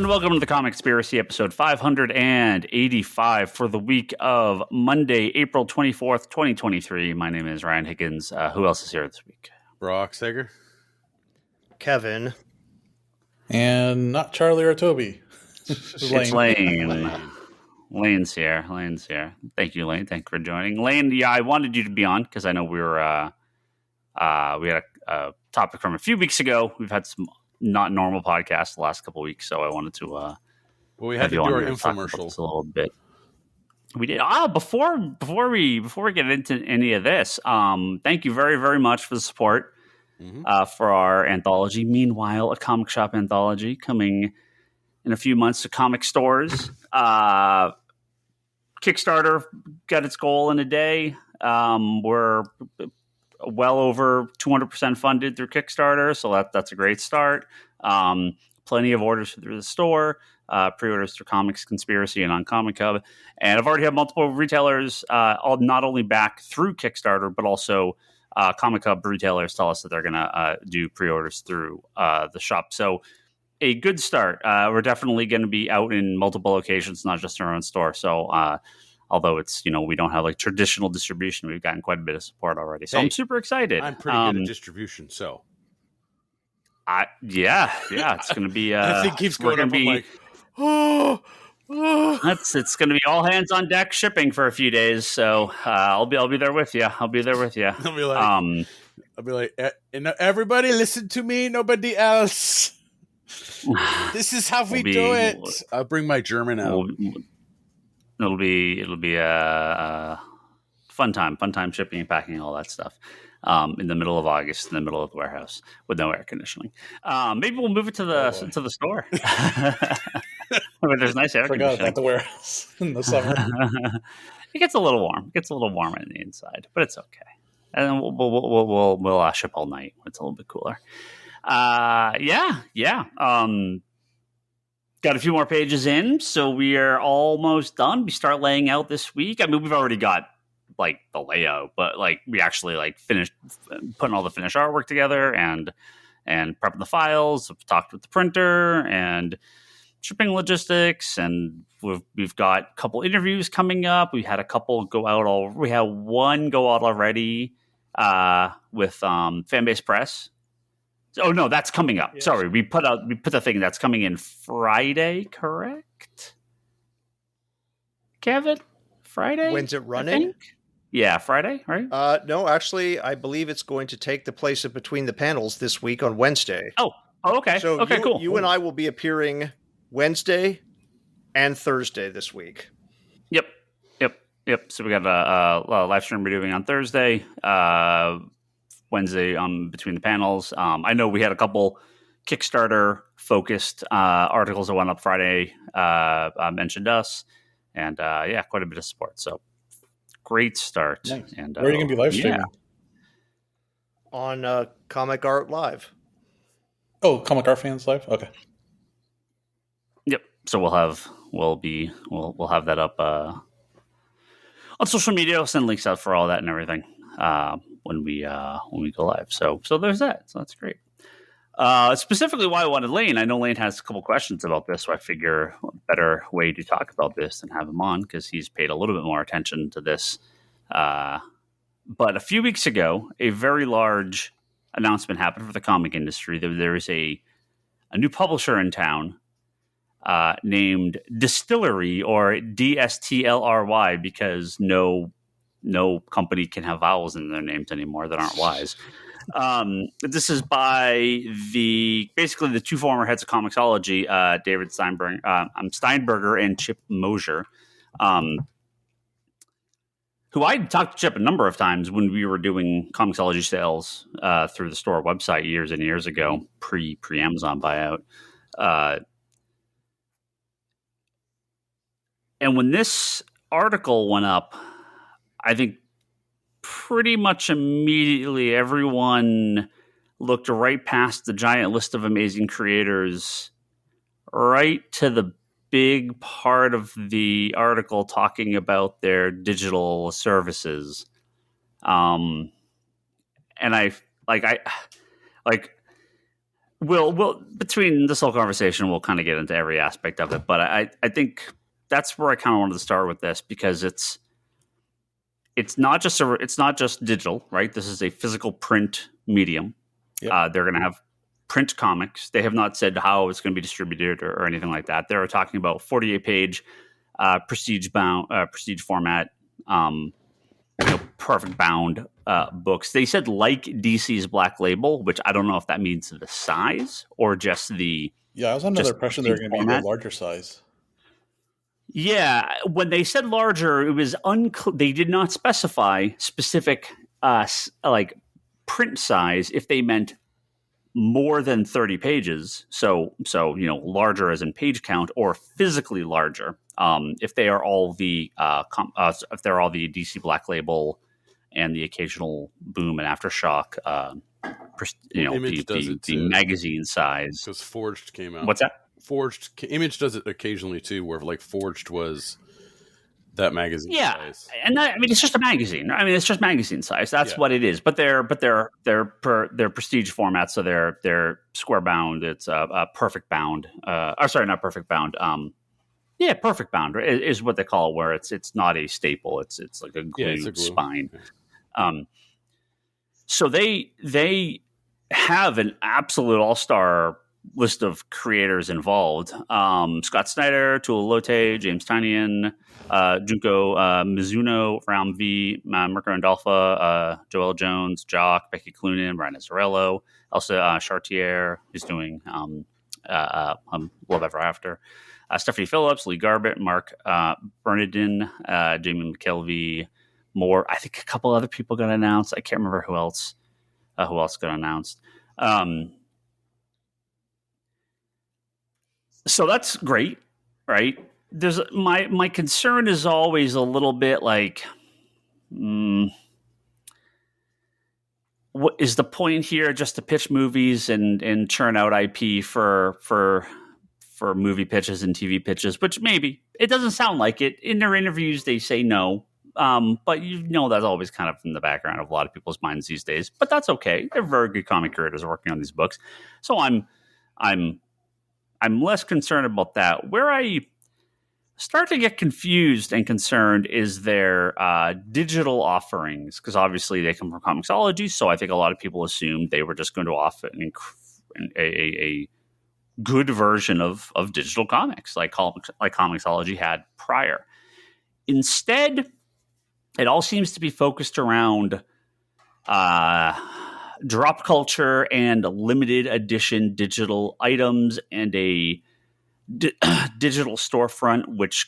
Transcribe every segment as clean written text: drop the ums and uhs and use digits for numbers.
and welcome to the Comic Conspiracy, episode 585 for the week of Monday, April 24th, 2023. My name is Ryan Higgins. Who else is here this week? Brock Sager. Kevin. And not Charlie or Toby. It's Lane. Lane's here. Thank you, Lane. Thank you for joining. Lane, yeah, I wanted you to be on because I know we had a topic from a few weeks ago. We've had some not normal podcasts the last couple of weeks, so I wanted to well, we had to do our infomercial a little bit. We did. Before we get into any of this, thank you very, very much for the support for our anthology. Meanwhile, a comic shop anthology coming in a few months to comic stores. Kickstarter got its goal in a day. We're well over 200% funded through Kickstarter, so that's a great start. Plenty of orders through the store, pre-orders through Comics Conspiracy and on Comic Hub, and I've already had multiple retailers all not only back through Kickstarter, but also Comic Hub retailers tell us that they're going to do pre-orders through the shop. So a good start. We're definitely going to be out in multiple locations, not just in our own store. So although it's, we don't have like traditional distribution, we've gotten quite a bit of support already. So I'm super excited. I'm pretty good at distribution, so. Yeah, it's going to be. I think keeps going up. I'm like, It's going to be all hands on deck shipping for a few days. So I'll be there with you. I'll be like, everybody listen to me, nobody else. This is how we do it. I'll bring my German out. It'll be a fun time shipping and packing all that stuff. In the middle of August, in the middle of the warehouse with no air conditioning. Maybe we'll move it to the store. Where there's nice air conditioning. Forgot about the warehouse in the summer. It gets a little warm. It gets a little warm on the inside, but it's okay. And then we'll ship all night when it's a little bit cooler. Yeah. Got a few more pages in, so we are almost done. We start laying out this week. I mean, we've already got like the layout, but like we actually like finished putting all the finished artwork together and prepping the files. We've talked with the printer and shipping logistics, and we've got a couple interviews coming up. We had a couple go out. We had one go out already with Fanbase Press. Oh no, that's coming up. Yes. Sorry, we put the thing that's coming in Friday, correct? Kevin, Friday. When's it running? Yeah, Friday, right? No, actually, I believe it's going to take the place of Between the Panels this week on Wednesday. Oh, okay. So okay, cool. You and I will be appearing Wednesday and Thursday this week. Yep. So we got a live stream we're doing on Thursday. Wednesday Between the Panels. I know we had a couple Kickstarter focused articles that went up Friday, mentioned us, and quite a bit of support. So great start. Nice. And where are you going to be live streaming? On Comic Art Live. Oh, Comic Art Fans Live? Okay. Yep. So we'll have that up on social media. I'll send links out for all that and everything. When we go live. So there's that. So that's great. Specifically why I wanted Lane. I know Lane has a couple questions about this, so I figure a better way to talk about this than have him on because he's paid a little bit more attention to this. But a few weeks ago, a very large announcement happened for the comic industry. There is a new publisher in town named DSTLRY, or DSTLRY, because no company can have vowels in their names anymore that aren't wise. This is by basically the two former heads of Comixology, David Steinberger and Chip Mosier, who I talked to Chip a number of times when we were doing Comixology sales through the store website years and years ago, pre-Amazon buyout. And when this article went up, I think pretty much immediately everyone looked right past the giant list of amazing creators right to the big part of the article talking about their digital services. And we'll between this whole conversation, we'll kind of get into every aspect of it. But I think that's where I kind of wanted to start with this, because it's not just digital, right? This is a physical print medium. Yep. They're going to have print comics. They have not said how it's going to be distributed or anything like that. They're talking about 48-page prestige format, perfect bound books. They said like DC's Black Label, which I don't know if that means the size or just the. Yeah, I was under the impression they were going to be the larger size. Yeah, when they said larger, it was unclear. They did not specify specific like print size if they meant more than 30 pages. So larger as in page count, or physically larger. If they are all the if they're all the DC Black Label and the occasional Boom and Aftershock, the magazine size. Because Forged came out. What's that? Image does it occasionally too, where like Forged was that magazine size. And it's just a magazine. It's just magazine size. That's what it is. But they're prestige format, so they're square bound. It's perfect bound. Not perfect bound. Perfect bound is what they call it, where it's not a staple. It's like a glued spine. Yeah. So they have an absolute all-star list of creators involved. Scott Snyder, Tula Lote, James Tynion, Junko Mizuno, Ram V, Mirko Andolfa, Joel Jones, Jock, Becky Cloonan, Ryan Azzarello, Elsa Chartier, who's doing Love Ever After, Stephanie Phillips, Lee Garbett, Mark Bernardin, Jamie McKelvey, more. I think a couple other people got announced. I can't remember who else got announced. So that's great, right? There's my concern is always a little bit like, what is the point here? Just to pitch movies and churn out IP for movie pitches and TV pitches? Which maybe it doesn't sound like it. In their interviews, they say no, but that's always kind of in the background of a lot of people's minds these days. But that's okay. They're very good comic creators working on these books, so I'm less concerned about that. Where I start to get confused and concerned is their digital offerings, because obviously they come from Comixology, so I think a lot of people assumed they were just going to offer a good version of digital comics like Comixology had prior. Instead, it all seems to be focused around drop culture and limited edition digital items and a digital storefront, which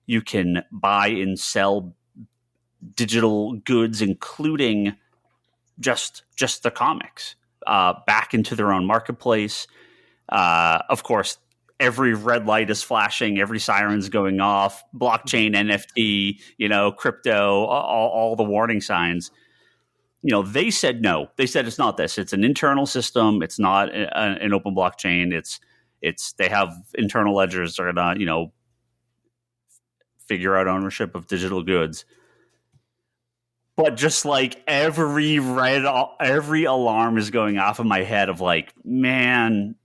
you can buy and sell digital goods, including just the comics, back into their own marketplace. Of course, every red light is flashing, every siren's going off, blockchain, NFT, crypto, all the warning signs. They said no. They said it's not this. It's an internal system. It's not an open blockchain. They have internal ledgers that are gonna, figure out ownership of digital goods. But just like every alarm is going off in my head of like, man,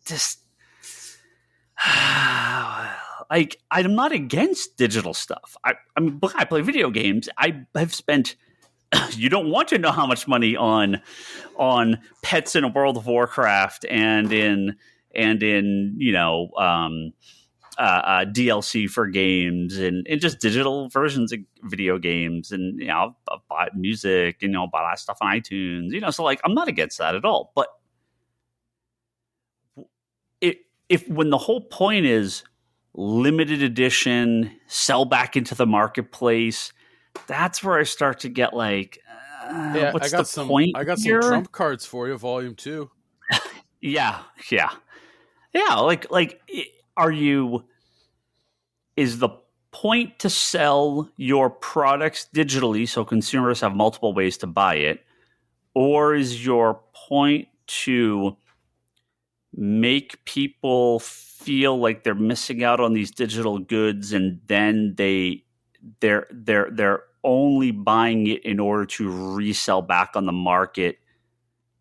just like, I'm not against digital stuff. I play video games. I have spent. You don't want to know how much money on pets in a World of Warcraft and in DLC for games and just digital versions of video games, and I'll buy music, buy that stuff on iTunes, so like I'm not against that at all. But if when the whole point is limited edition, sell back into the marketplace, that's where I start to get like, what's the point? I got here? some trump cards for you, Volume 2. Yeah. Like, is the point to sell your products digitally so consumers have multiple ways to buy it, or is your point to make people feel like they're missing out on these digital goods, and then they're only buying it in order to resell back on the market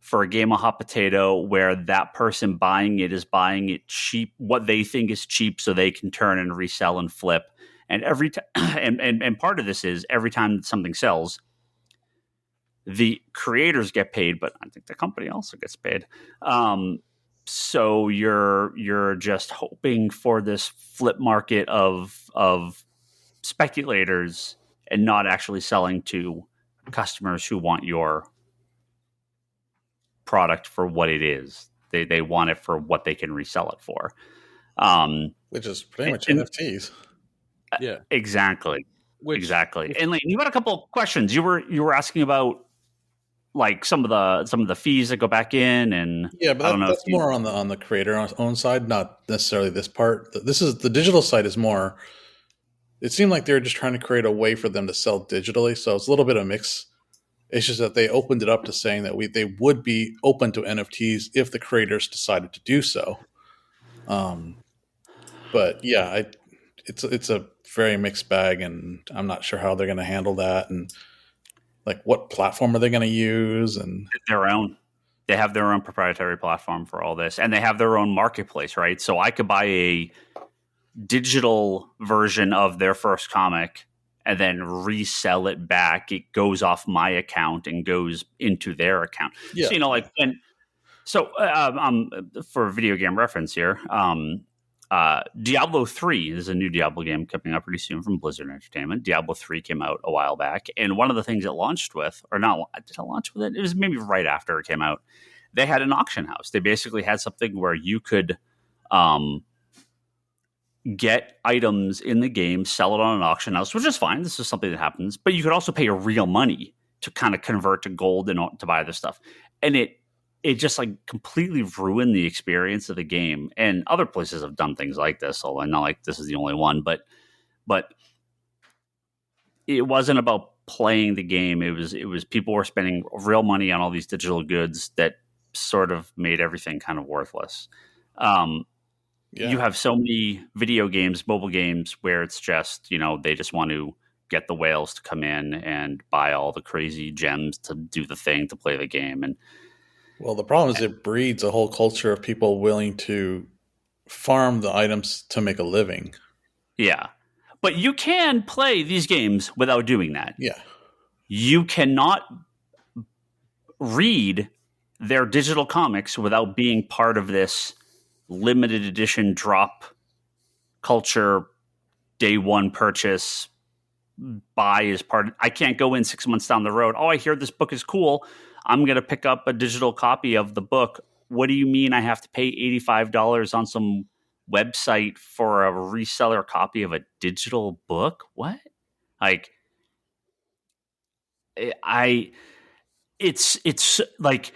for a game of hot potato where that person buying it is buying it cheap, what they think is cheap, so they can turn and resell and flip. And every and part of this is every time something sells, the creators get paid, but I think the company also gets paid. So you're just hoping for this flip market of speculators and not actually selling to customers who want your product for what it is. They want it for what they can resell it for. Which is pretty much NFTs. Yeah, exactly. Exactly. And Lane, you had a couple of questions. You were asking about like some of the fees that go back in, and but I don't know, that's more on the creator own side, not necessarily this part. This is the digital side is more. It seemed like they were just trying to create a way for them to sell digitally, so it's a little bit of a mix. It's just that they opened it up to saying that they would be open to NFTs if the creators decided to do so. But yeah, it's a very mixed bag, and I'm not sure how they're going to handle that, and like what platform are they going to use, and their own. They have their own proprietary platform for all this, and they have their own marketplace, right? So I could buy a digital version of their first comic and then resell it back. It goes off my account and goes into their account. Yeah. So, for video game reference here, Diablo 3 is a new Diablo game coming up pretty soon from Blizzard Entertainment. Diablo 3 came out a while back, and one of the things it launched with, or not, did it launch with it? It was maybe right after it came out. They had an auction house. They basically had something where you could get items in the game, sell it on an auction house, which is fine. This is something that happens. But you could also pay real money to kind of convert to gold and to buy this stuff. And it just like completely ruined the experience of the game. And other places have done things like this, although not like this is the only one. But it wasn't about playing the game. It was people were spending real money on all these digital goods that sort of made everything kind of worthless. You have so many video games, mobile games, where it's just, they just want to get the whales to come in and buy all the crazy gems to do the thing, to play the game. And well, the problem is it breeds a whole culture of people willing to farm the items to make a living. Yeah. But you can play these games without doing that. Yeah. You cannot read their digital comics without being part of this limited edition drop culture, day one purchase, buy as part of, I can't go in 6 months down the road. Oh, I hear this book is cool. I'm going to pick up a digital copy of the book. What do you mean I have to pay $85 on some website for a reseller copy of a digital book? What? Like, it's like,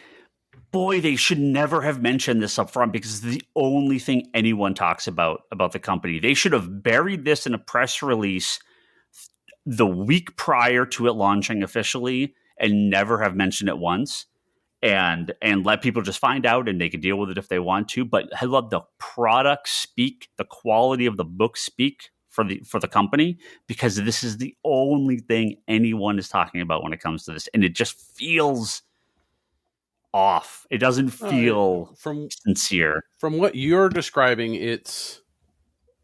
boy, they should never have mentioned this up front, because it's the only thing anyone talks about the company. They should have buried this in a press release the week prior to it launching officially and never have mentioned it once, and let people just find out, and they can deal with it if they want to. But I love the product speak, the quality of the book speak for the company, because this is the only thing anyone is talking about when it comes to this. And it just feels off. It doesn't feel sincere. From what you're describing, it's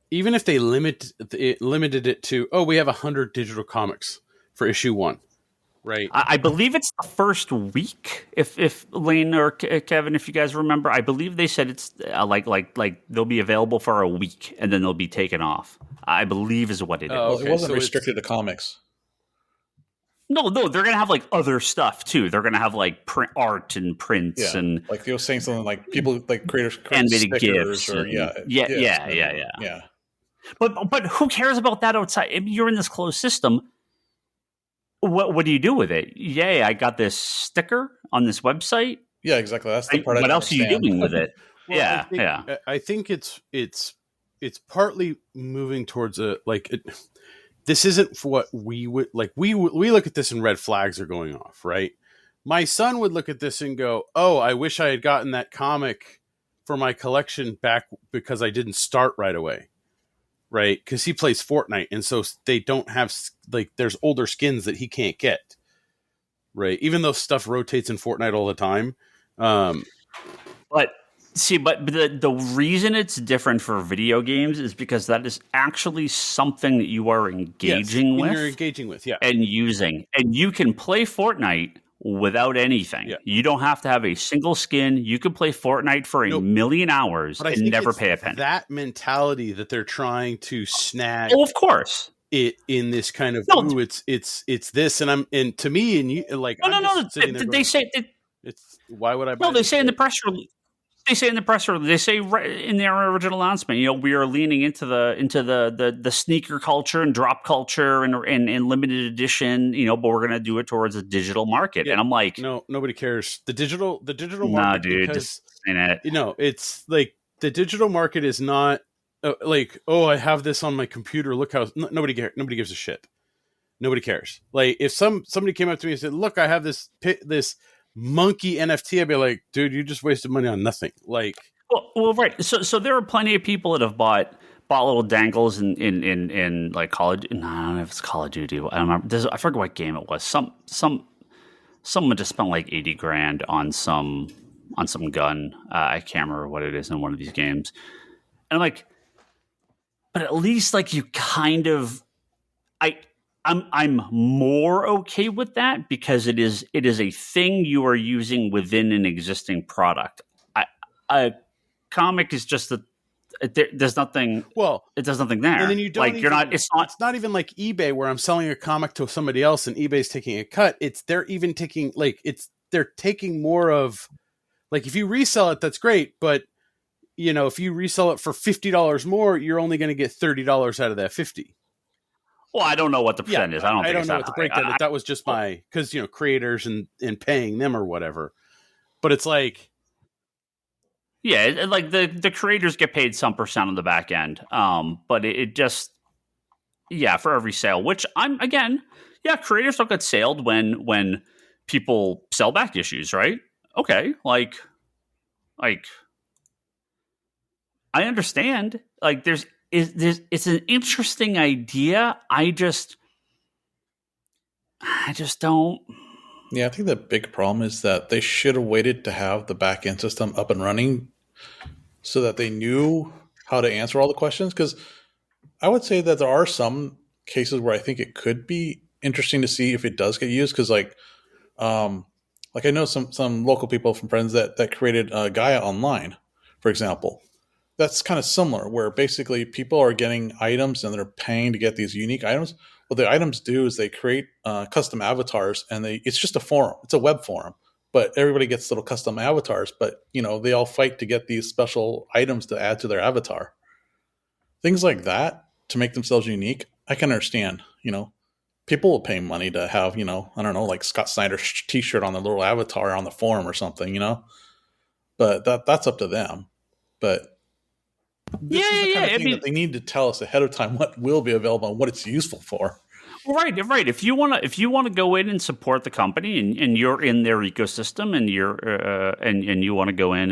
even if they limited it to, we have 100 digital comics for issue 1, right? I believe it's the first week. If Lane or Kevin, if you guys remember, I believe they said it's like they'll be available for a week and then they'll be taken off. I believe is what it is. Okay. It wasn't restricted to comics. No, they're going to have like other stuff too. They're going to have like print art and prints and like you were saying something like people like creators animated GIFs or yeah. But who cares about that outside? I mean, you're in this closed system. What do you do with it? Yay, I got this sticker on this website. Yeah, exactly. That's the part. What else are you doing with it? Well, I think it's partly moving towards this isn't for what we would like. We look at this and red flags are going off, right? My son would look at this and go, "Oh, I wish I had gotten that comic for my collection back because I didn't start right away." Right? Because he plays Fortnite, and so they don't have there's older skins that he can't get. Right? Even though stuff rotates in Fortnite all the time, But see, but the reason it's different for video games is because that is actually something that you are engaging with. You're engaging with, yeah, and using, and you can play Fortnite without anything. Yeah. You don't have to have a single skin. You can play Fortnite for a million hours and never pay a penny. That mentality that they're trying to snag. Oh, of course. It in this kind of it's this and to me and you like no. They say it's why would I buy no? They say in the press release. They say in the press release. They say in their original announcement. We are leaning into the sneaker culture and drop culture and limited edition. But we're going to do it towards a digital market. Yeah. And I'm like, no, nobody cares. The digital market. Nah, dude, just saying it. It's like the digital market is not like, oh, I have this on my computer. Look how nobody gives a shit. Nobody cares. Like if somebody came up to me and said, "Look, I have this monkey NFT," I'd be like, dude, you just wasted money on nothing. Like, well, right. So there are plenty of people that have bought little dangles in like Call of Duty. No, I don't know if it's Call of Duty. I don't remember. I forget what game it was. Someone just spent like $80,000 on some gun. I can't remember what it is in one of these games. And I'm like, but at least like you kind of, I'm more okay with that because it is a thing you are using within an existing product. A comic is just there's nothing. Well, it does nothing there. And then you don't like you're not. It's not even like eBay where I'm selling a comic to somebody else and eBay's taking a cut. They're even taking they're taking more of like if you resell it, that's great, but if you resell it for $50 more, you're only going to get $30 out of that 50. Well, I don't know what the percent is. I don't know what the breakdown is. That was just because creators and paying them or whatever. But it's like, yeah, like the creators get paid some percent on the back end. But it just, for every sale, which creators don't get sailed when people sell back issues, right? Okay, like I understand. Like it's an interesting idea. I just don't. Yeah, I think the big problem is that they should have waited to have the back end system up and running so that they knew how to answer all the questions. Because I would say that there are some cases where I think it could be interesting to see if it does get used. Because like I know some local people from friends that created Gaia Online, for example. That's kind of similar, where basically people are getting items and they're paying to get these unique items. What the items do is they create custom avatars, and it's just a forum. It's a web forum, but everybody gets little custom avatars. But they all fight to get these special items to add to their avatar. Things like that to make themselves unique, I can understand. People will pay money to have I don't know, like Scott Snyder's T-shirt on their little avatar on the forum or something. But that's up to them. But this is the kind of thing that they need to tell us ahead of time what will be available and what it's useful for. Right. If you want to go in and support the company and you're in their ecosystem and you're and you want to go in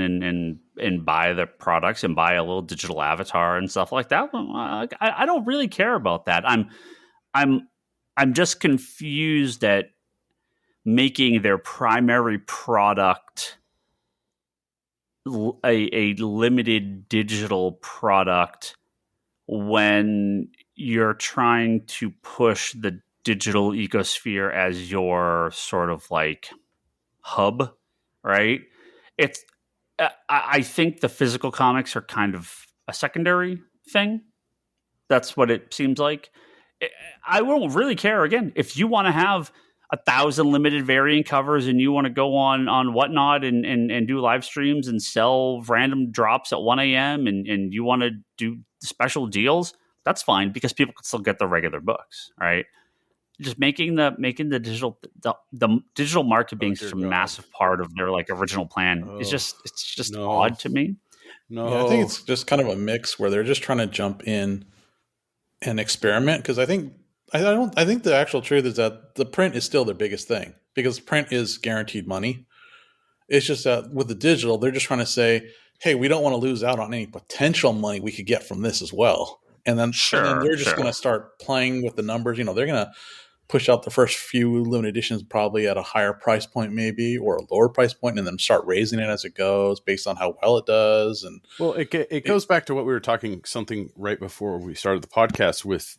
and buy the products and buy a little digital avatar and stuff like that, I don't really care about that. I'm just confused at making their primary product a limited digital product when you're trying to push the digital ecosphere as your sort of like hub, right? I think the physical comics are kind of a secondary thing. That's what it seems like. I won't really care again if you want to have 1,000 limited variant covers and you want to go on Whatnot and do live streams and sell random drops at 1 a.m. and you want to do special deals, that's fine because people can still get the regular books, right? Just making the digital market being such a massive part of their like original plan is just odd to me. No, yeah, I think it's just kind of a mix where they're just trying to jump in and experiment because I think the actual truth is that the print is still their biggest thing because print is guaranteed money. It's just that with the digital, they're just trying to say, hey, we don't want to lose out on any potential money we could get from this as well. And then, they're just going to start playing with the numbers. They're going to push out the first few limited editions probably at a higher price point maybe, or a lower price point, and then start raising it as it goes based on how well it does. And well, it goes back to what we were talking something right before we started the podcast with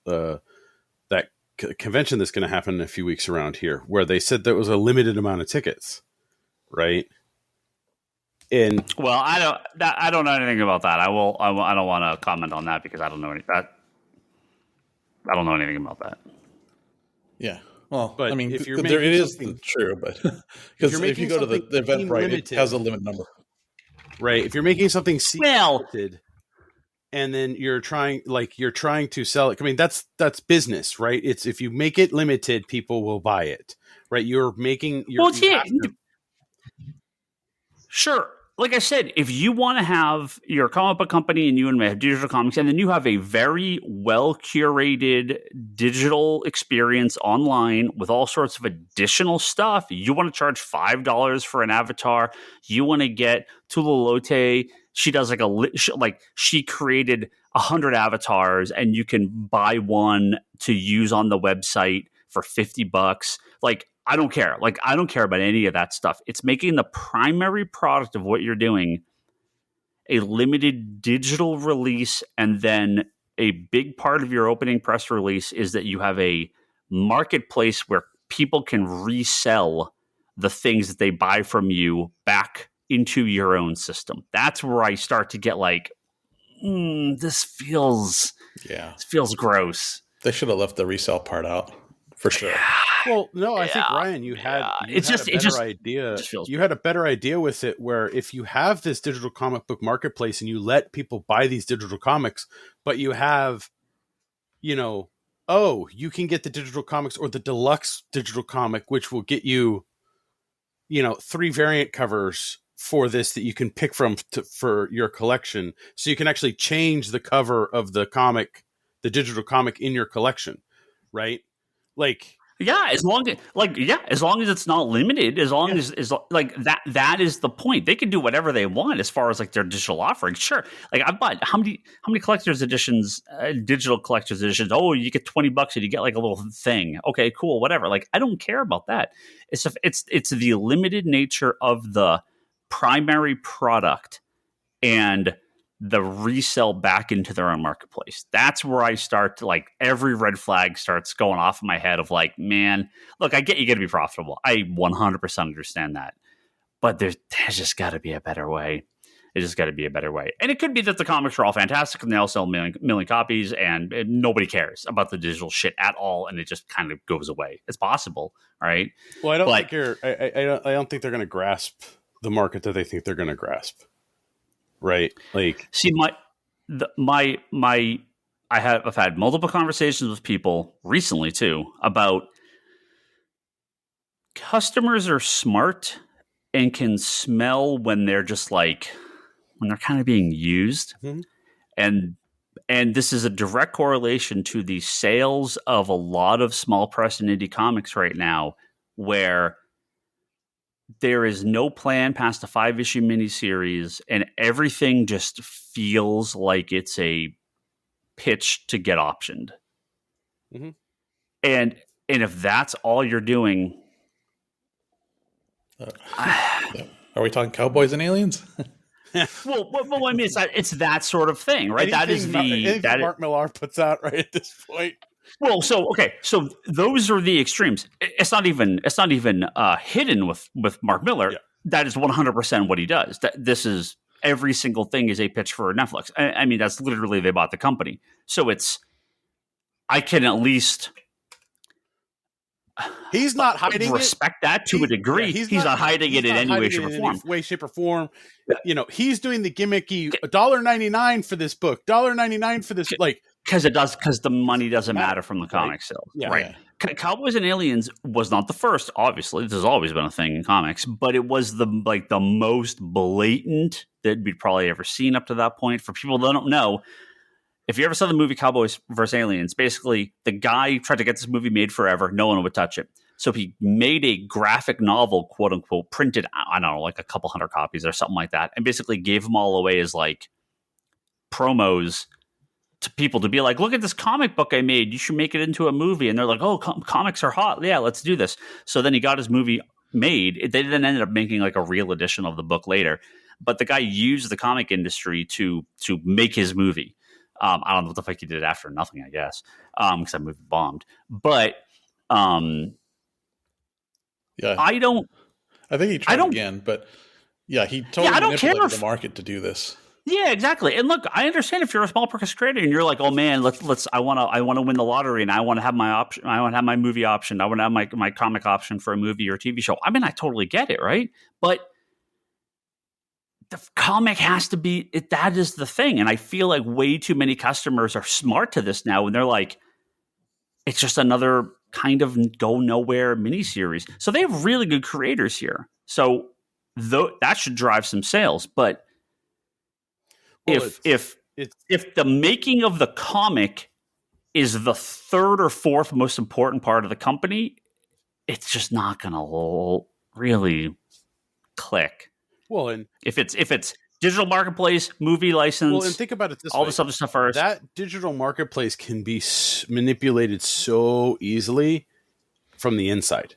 that convention that's going to happen in a few weeks around here, where they said there was a limited amount of tickets, right? And well, I don't know anything about that. I don't want to comment on that because I don't know I don't know anything about that. Yeah, well, but I mean, if you're it is true, but because if you go to the Eventbrite, it has a limited number, right? If you're making something limited, and then you're trying to sell it, I mean, that's business, right? It's if you make it limited, people will buy it, right? You're making sure. Like I said, if you want to have your comic book company and you and me have digital comics, and then you have a very well curated digital experience online with all sorts of additional stuff, you want to charge $5 for an avatar. You want to get Tula Lote. She does she created 100 avatars, and you can buy one to use on the website for $50. Like, I don't care. Like, I don't care about any of that stuff. It's making the primary product of what you're doing a limited digital release, and then a big part of your opening press release is that you have a marketplace where people can resell the things that they buy from you back into your own system. That's where I start to get like, this feels gross. They should have left the resale part out for sure. Well, no, I think Ryan, you had a better idea. You had a better idea with it, where if you have this digital comic book marketplace and you let people buy these digital comics, but you have, you can get the digital comics or the deluxe digital comic, which will get you, 3 variant covers for this that you can pick from for your collection. So you can actually change the cover of the digital comic in your collection, right? As long as it's not limited, as long as that is the point. They can do whatever they want as far as like their digital offerings. Sure. Like, I've bought how many collector's editions, digital collector's editions. Oh, you get $20 and you get like a little thing. Okay, cool, whatever. Like, I don't care about that. It's the limited nature of the primary product and the resell back into their own marketplace. That's where I start to, like, every red flag starts going off in my head of like, man, look, I get you got to be profitable. I 100% understand that. But there's just got to be a better way. There's just got to be a better way. And it could be that the comics are all fantastic and they all sell a million copies and nobody cares about the digital shit at all, and it just kind of goes away. It's possible, right? Well, I don't think they're going to grasp the market that they think they're going to grasp. Right. Like, see, I've had multiple conversations with people recently too about customers are smart and can smell when they're just like, when they're kind of being used. Mm-hmm. And this is a direct correlation to the sales of a lot of small press and indie comics right now, where there is no plan past a 5-issue miniseries, and everything just feels like it's a pitch to get optioned. Mm-hmm. And if that's all you're doing, are we talking Cowboys and Aliens? well, I mean, it's that sort of thing, right? Anything Mark Millar puts out right at this point. Well, so those are the extremes. It's not even hidden with Mark Miller. Yeah. That is 100% what he does. This is every single thing is a pitch for Netflix. I mean, that's literally, they bought the company. So I can at least he's not hiding respect that to a degree. Yeah, he's not hiding it in any way, shape, or form. Yeah. He's doing the gimmicky $1.99 for this book, $1.99 for this, like. Because the money doesn't matter from the comic sales. Yeah, right. Yeah. Cowboys and Aliens was not the first, obviously. This has always been a thing in comics, but it was the most blatant that we'd probably ever seen up to that point. For people that don't know, if you ever saw the movie Cowboys vs. Aliens, basically the guy tried to get this movie made forever. No one would touch it. So he made a graphic novel, quote unquote, printed, I don't know, like a couple hundred copies or something like that, and basically gave them all away as like promos to people to be like, look at this comic book I made. You should make it into a movie. And they're like, oh, comics are hot. Yeah, let's do this. So then he got his movie made. They then ended up making like a real edition of the book later. But the guy used the comic industry to make his movie. I don't know what the fuck he did after. Nothing, I guess, because that movie bombed. But yeah, I think he tried again, but yeah, he totally manipulated the market to do this. Yeah, exactly. And look, I understand if you're a small purchase creator and you're like, oh man, I want to win the lottery and I want to have my option. I want to have my movie option. I want to have my comic option for a movie or a TV show. I mean, I totally get it, right? But the comic has to be that is the thing. And I feel like way too many customers are smart to this now, and they're like, it's just another kind of go nowhere miniseries. So they have really good creators here. So that should drive some sales. But if the making of the comic is the third or fourth most important part of the company, it's just not going to really click. Well, and if it's digital marketplace, movie license, well, and think about it this all way. this other stuff first. That digital marketplace can be manipulated so easily from the inside.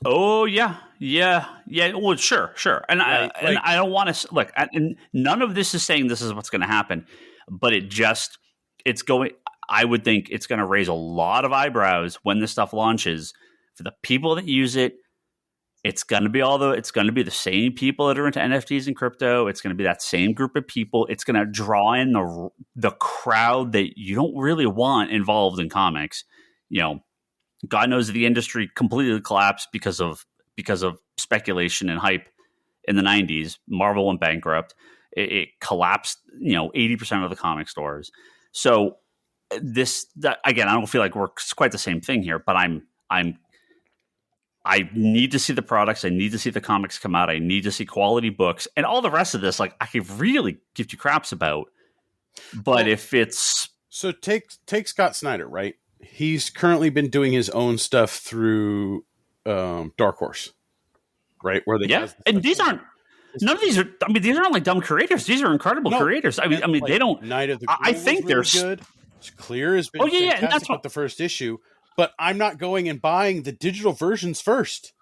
Oh yeah. Well, sure. And right, I don't want to look. And none of this is saying this is what's going to happen, but it's going. I would think it's going to raise a lot of eyebrows when this stuff launches for the people that use it. It's going to be the same people that are into NFTs and crypto. It's going to be that same group of people. It's going to draw in the crowd that you don't really want involved in comics. You know, God knows the industry completely collapsed because of speculation and hype in the 90s. Marvel went bankrupt. It collapsed, 80% of the comic stores. So again, I don't feel like we're quite the same thing here, but I need to see the products. I need to see the comics come out. I need to see quality books and all the rest of this. Like I could really give two craps about, but if it's so take Scott Snyder, right? He's currently been doing his own stuff through Dark Horse, right? Where they and these aren't. None of these are. I mean, these aren't like dumb creators. These are incredible creators. I mean, like they don't. Night of the I think they're good. Clear has been fantastic and that's with the first issue. But I'm not going and buying the digital versions first.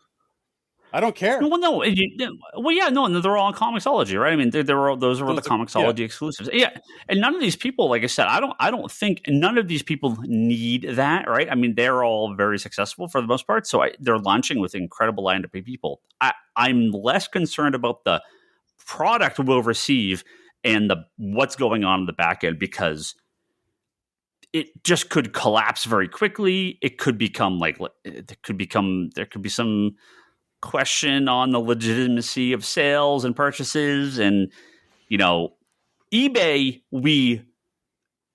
I don't care. Well, no. No, they're all on Comixology, right? I mean, those were the Comixology exclusives. Yeah, and none of these people, like I said, I don't think none of these people need that, right? I mean, they're all very successful for the most part, so they're launching with incredible line to pay people. I'm less concerned about the product we'll receive and what's going on in the back end because it just could collapse very quickly. It could become there could be some question on the legitimacy of sales and purchases. And, eBay,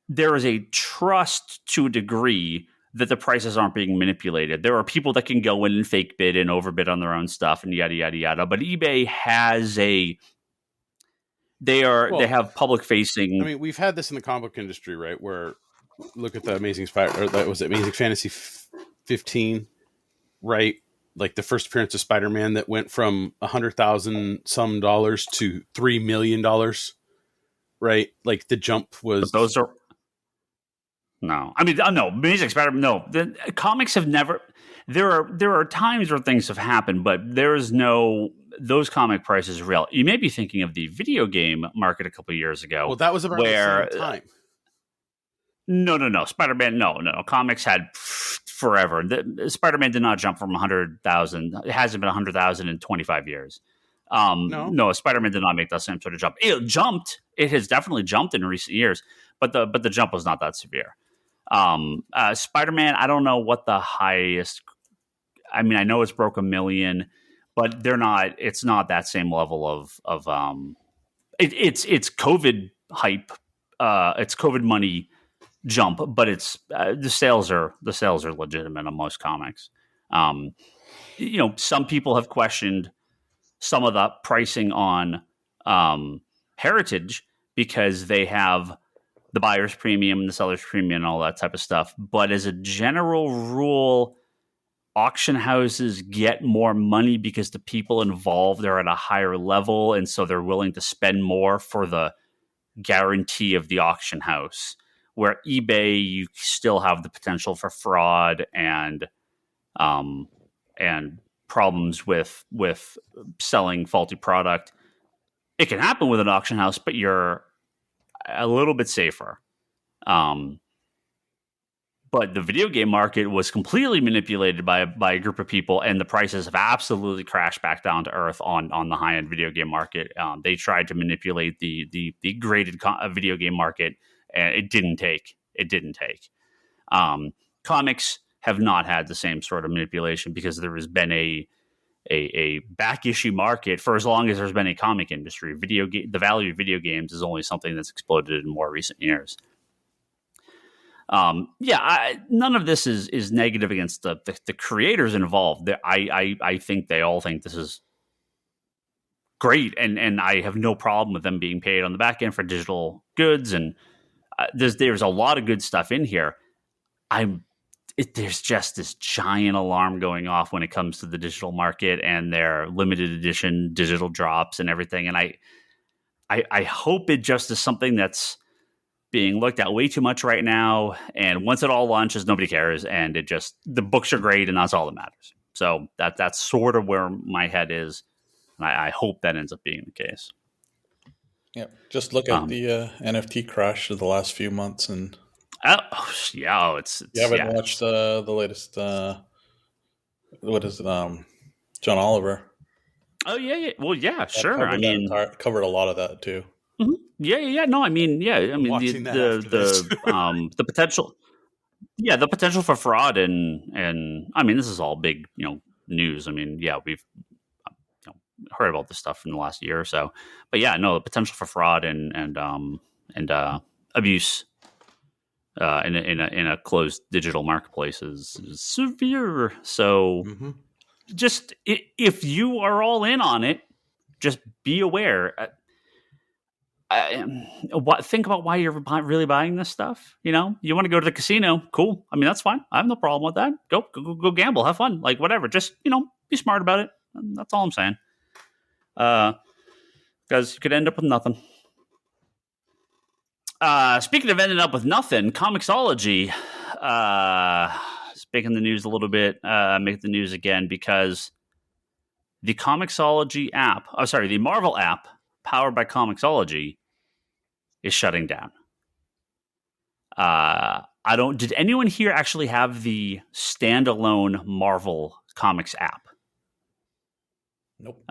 there is a trust to a degree that the prices aren't being manipulated. There are people that can go in and fake bid and overbid on their own stuff and yada, yada, yada. But eBay has they have public facing. I mean, we've had this in the comic book industry, right? Where look at the Amazing Fantasy 15, right? Like the first appearance of Spider-Man that went from $100,000 some dollars to $3 million, right? Like the jump was. But those are no. I mean, no. Amazing Spider-Man. No, the comics have never. There are times where things have happened, but there is no. Those comic prices are real. You may be thinking of the video game market a couple of years ago. Well, that was about the same time. No. Spider-Man, no. Comics had forever. Spider-Man did not jump from 100,000. It hasn't been 100,000 in 25 years. No, Spider-Man did not make that same sort of jump. It jumped. It has definitely jumped in recent years, but the jump was not that severe. Spider-Man, I don't know what the highest. I mean, I know it's broke 1 million, but they're not. It's not that same level of. It's COVID hype. It's COVID money jump, but it's the sales are legitimate on most comics. Some people have questioned some of the pricing on Heritage because they have the buyer's premium and the seller's premium and all that type of stuff. But as a general rule, auction houses get more money because the people involved are at a higher level, and so they're willing to spend more for the guarantee of the auction house. Where eBay, you still have the potential for fraud and problems with selling faulty product. It can happen with an auction house, but you're a little bit safer. But the video game market was completely manipulated by a group of people, and the prices have absolutely crashed back down to earth on the high end video game market. They tried to manipulate the graded video game market, and it didn't take. Comics have not had the same sort of manipulation because there has been a back issue market for as long as there's been a comic industry. The value of video games is only something that's exploded in more recent years. None of this is negative against the creators involved. I think they all think this is great, and I have no problem with them being paid on the back end for digital goods. And there's a lot of good stuff in here. There's just this giant alarm going off when it comes to the digital market and their limited edition digital drops and everything. And I hope it just is something that's being looked at way too much right now. And once it all launches, nobody cares. And the books are great and that's all that matters. So that's sort of where my head is. And I hope that ends up being the case. Yeah. Just look at the NFT crash of the last few months. And you haven't watched the latest, what is it? John Oliver. Oh yeah. Well, yeah, sure. Covered a lot of that too. Mm-hmm. Yeah. No, the potential. Yeah, the potential for fraud and this is all big, news. We've heard about this stuff in the last year or so. But yeah, no, the potential for fraud and abuse in a closed digital marketplace is severe. So just if you are all in on it, just be aware. Think about why you're really buying this stuff. You want to go to the casino, cool. That's fine. I have no problem with that. Go gamble, have fun, like whatever. Just be smart about it. That's all I'm saying. Because you could end up with nothing. Speaking of ending up with nothing, Comixology is making the news a little bit. Make the news again because the Comixology app, the Marvel app powered by Comixology is shutting down. Did anyone here actually have the standalone Marvel Comics app? Nope.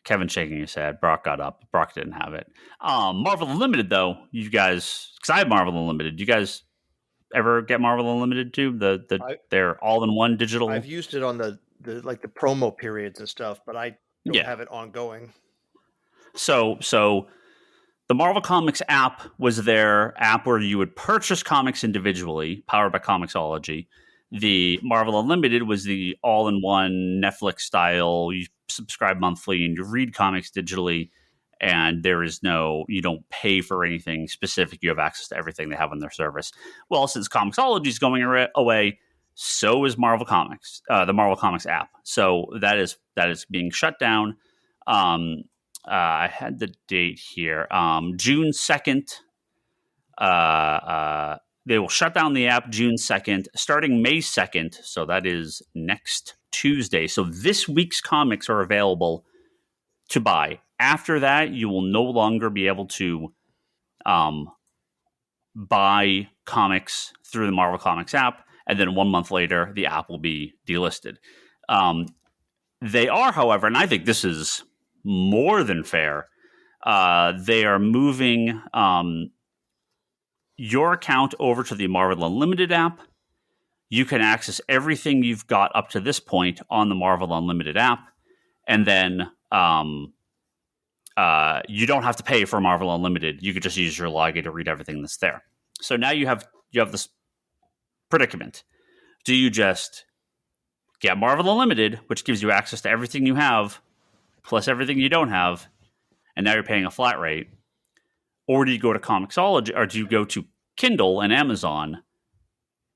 Kevin shaking his head. Brock got up. Brock didn't have it. Marvel Unlimited, though, you guys, because I have Marvel Unlimited. You guys ever get Marvel Unlimited too? Their all-in-one digital. I've used it on the promo periods and stuff, but I don't have it ongoing. So the Marvel Comics app was their app where you would purchase comics individually, powered by Comixology. The Marvel Unlimited was the all-in-one Netflix style. You subscribe monthly and you read comics digitally, and you don't pay for anything specific. You have access to everything they have on their service. Well, since Comixology is going away, so is Marvel Comics, the Marvel Comics app. So that is being shut down. I had the date here. June 2nd. They will shut down the app June 2nd, starting May 2nd. So that is next Tuesday. So this week's comics are available to buy. After that, you will no longer be able to buy comics through the Marvel Comics app. And then 1 month later, the app will be delisted. They are, however, and I think this is more than fair, they are moving your account over to the Marvel Unlimited app. You can access everything you've got up to this point on the Marvel Unlimited app. And then you don't have to pay for Marvel Unlimited. You could just use your login to read everything that's there. So now you have this predicament. Do you just get Marvel Unlimited, which gives you access to everything you have, plus everything you don't have, and now you're paying a flat rate? Or do you go to Comixology, or do you go to Kindle and Amazon?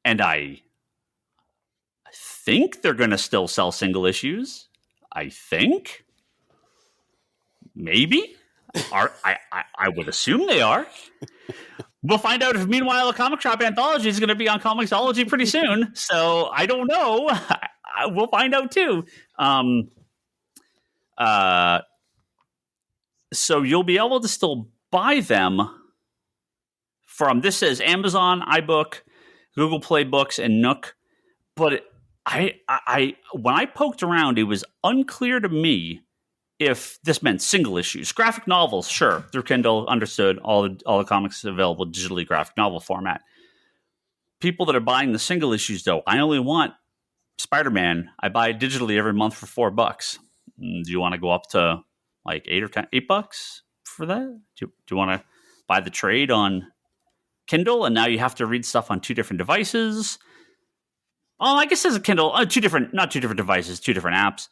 And I think they're going to still sell single issues. I think. Maybe. I would assume they are. We'll find out if, meanwhile, a comic shop anthology is going to be on Comixology pretty soon. So I don't know. We'll find out too. So you'll be able to still buy them from, this says Amazon, iBook, Google Play Books, and Nook. But I when I poked around, it was unclear to me if this meant single issues. Graphic novels, sure, through Kindle, understood. All the comics available digitally, graphic novel format. People that are buying the single issues, though, I only want Spider-Man. I buy it digitally every month for $4. Do you want to go up to like $8 for that? Do you want to buy the trade on Kindle, and now you have to read stuff on two different devices? Oh, I guess there's a Kindle, not two different devices, two different apps.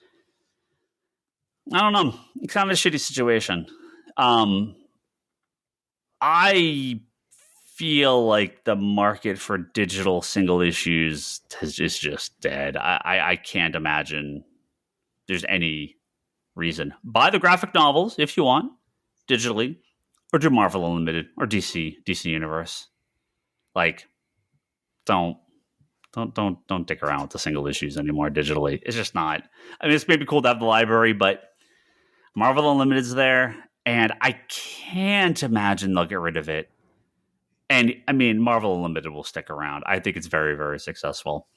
I don't know. It's kind of a shitty situation. I feel like the market for digital single issues is just dead. I can't imagine there's any reason. Buy the graphic novels if you want digitally, or do Marvel Unlimited or DC Universe. Like, don't dick around with the single issues anymore digitally. It's just not. I mean, it's maybe cool to have the library, but Marvel Unlimited's there, and I can't imagine they'll get rid of it. And I mean, Marvel Unlimited will stick around. I think it's very, very successful.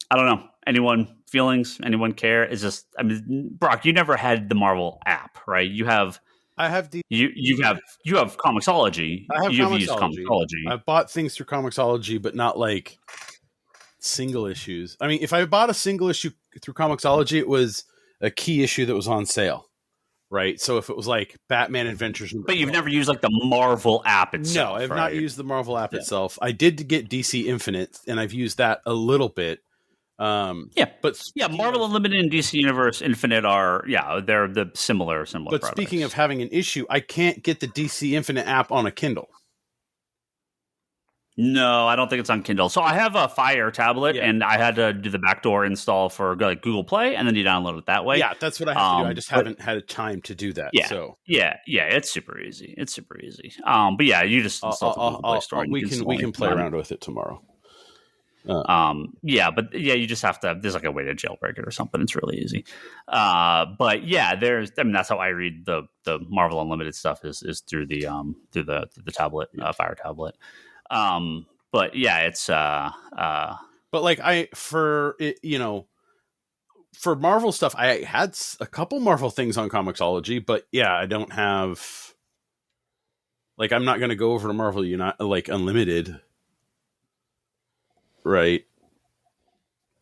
I don't know. Anyone feelings? Anyone care? Is just, I mean, Brock, you never had the Marvel app, right? You have. I have the you have Comixology. I have You've used Comixology. I've bought things through Comixology, but not like single issues. I mean, if I bought a single issue through Comixology, it was a key issue that was on sale, right? So if it was like Batman Adventures, but you've never used like the Marvel app itself. No, I've right? not used the Marvel app itself. I did get DC Infinite, and I've used that a little bit. Marvel Unlimited and DC Universe Infinite are they're the similar. But products. Speaking of having an issue, I can't get the DC Infinite app on a Kindle. No, I don't think it's on Kindle. So I have a Fire tablet, and I had to do the backdoor install for like Google Play, and then you download it that way. Yeah, that's what I have to do. I just haven't had time to do that. Yeah, so it's super easy. But yeah, you just install the Google Play Store. We can play around with it tomorrow. You just have to. There's like a way to jailbreak it or something. It's really easy. But yeah, that's how I read the Marvel Unlimited stuff is through the tablet, Fire tablet. But yeah, it's but like for Marvel stuff, I had a couple Marvel things on Comixology, but yeah, I don't have, like, I'm not going to go over to Marvel Unlimited, right?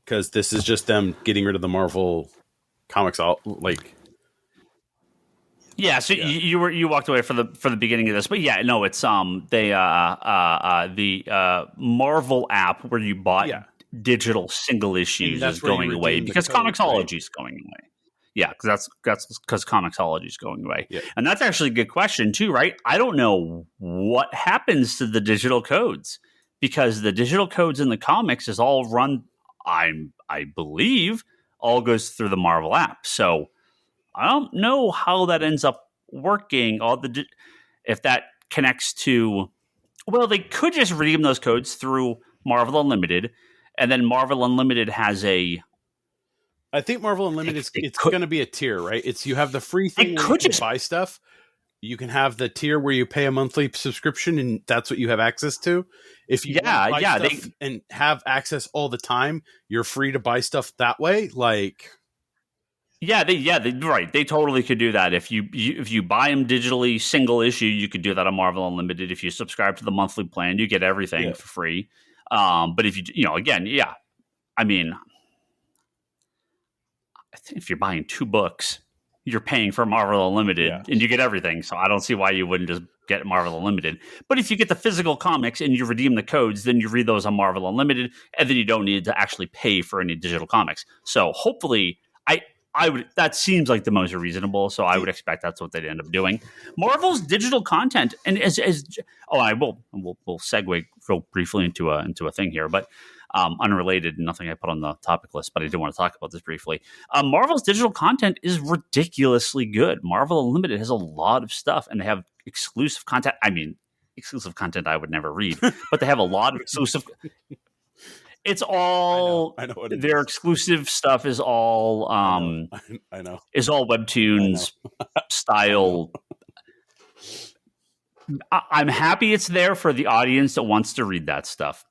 Because this is just them getting rid of the Marvel comics, Yeah, so you walked away for the beginning of this, but yeah, no, it's the Marvel app where you bought digital single issues is going away because Comixology is going away. Yeah, because that's because Comixology is going away, and that's actually a good question too, right? I don't know what happens to the digital codes because the digital codes in the comics is all run. I believe all goes through the Marvel app, so. I don't know how that ends up working. If that connects to, well, they could just redeem those codes through Marvel Unlimited, and then Marvel Unlimited has a. I think Marvel Unlimited it's going to be a tier, right? It's you have the free thing where you can buy stuff. You can have the tier where you pay a monthly subscription, and that's what you have access to. If you buy stuff and have access all the time, you're free to buy stuff that way, like. They totally could do that. If you buy them digitally, single issue, you could do that on Marvel Unlimited. If you subscribe to the monthly plan, you get everything for free. But if I mean, I think if you're buying 2 books, you're paying for Marvel Unlimited and you get everything. So I don't see why you wouldn't just get Marvel Unlimited. But if you get the physical comics and you redeem the codes, then you read those on Marvel Unlimited, and then you don't need to actually pay for any digital comics. So hopefully, that seems like the most reasonable, so I would expect that's what they'd end up doing. Marvel's digital content, and we'll segue real briefly into a thing here, but unrelated, nothing I put on the topic list, but I do want to talk about this briefly. Marvel's digital content is ridiculously good. Marvel Unlimited has a lot of stuff, and they have exclusive content. I mean, exclusive content I would never read, but they have a lot of exclusive. It's all I know what it their is. exclusive stuff is all I know. is all webtoons style. I'm happy it's there for the audience that wants to read that stuff.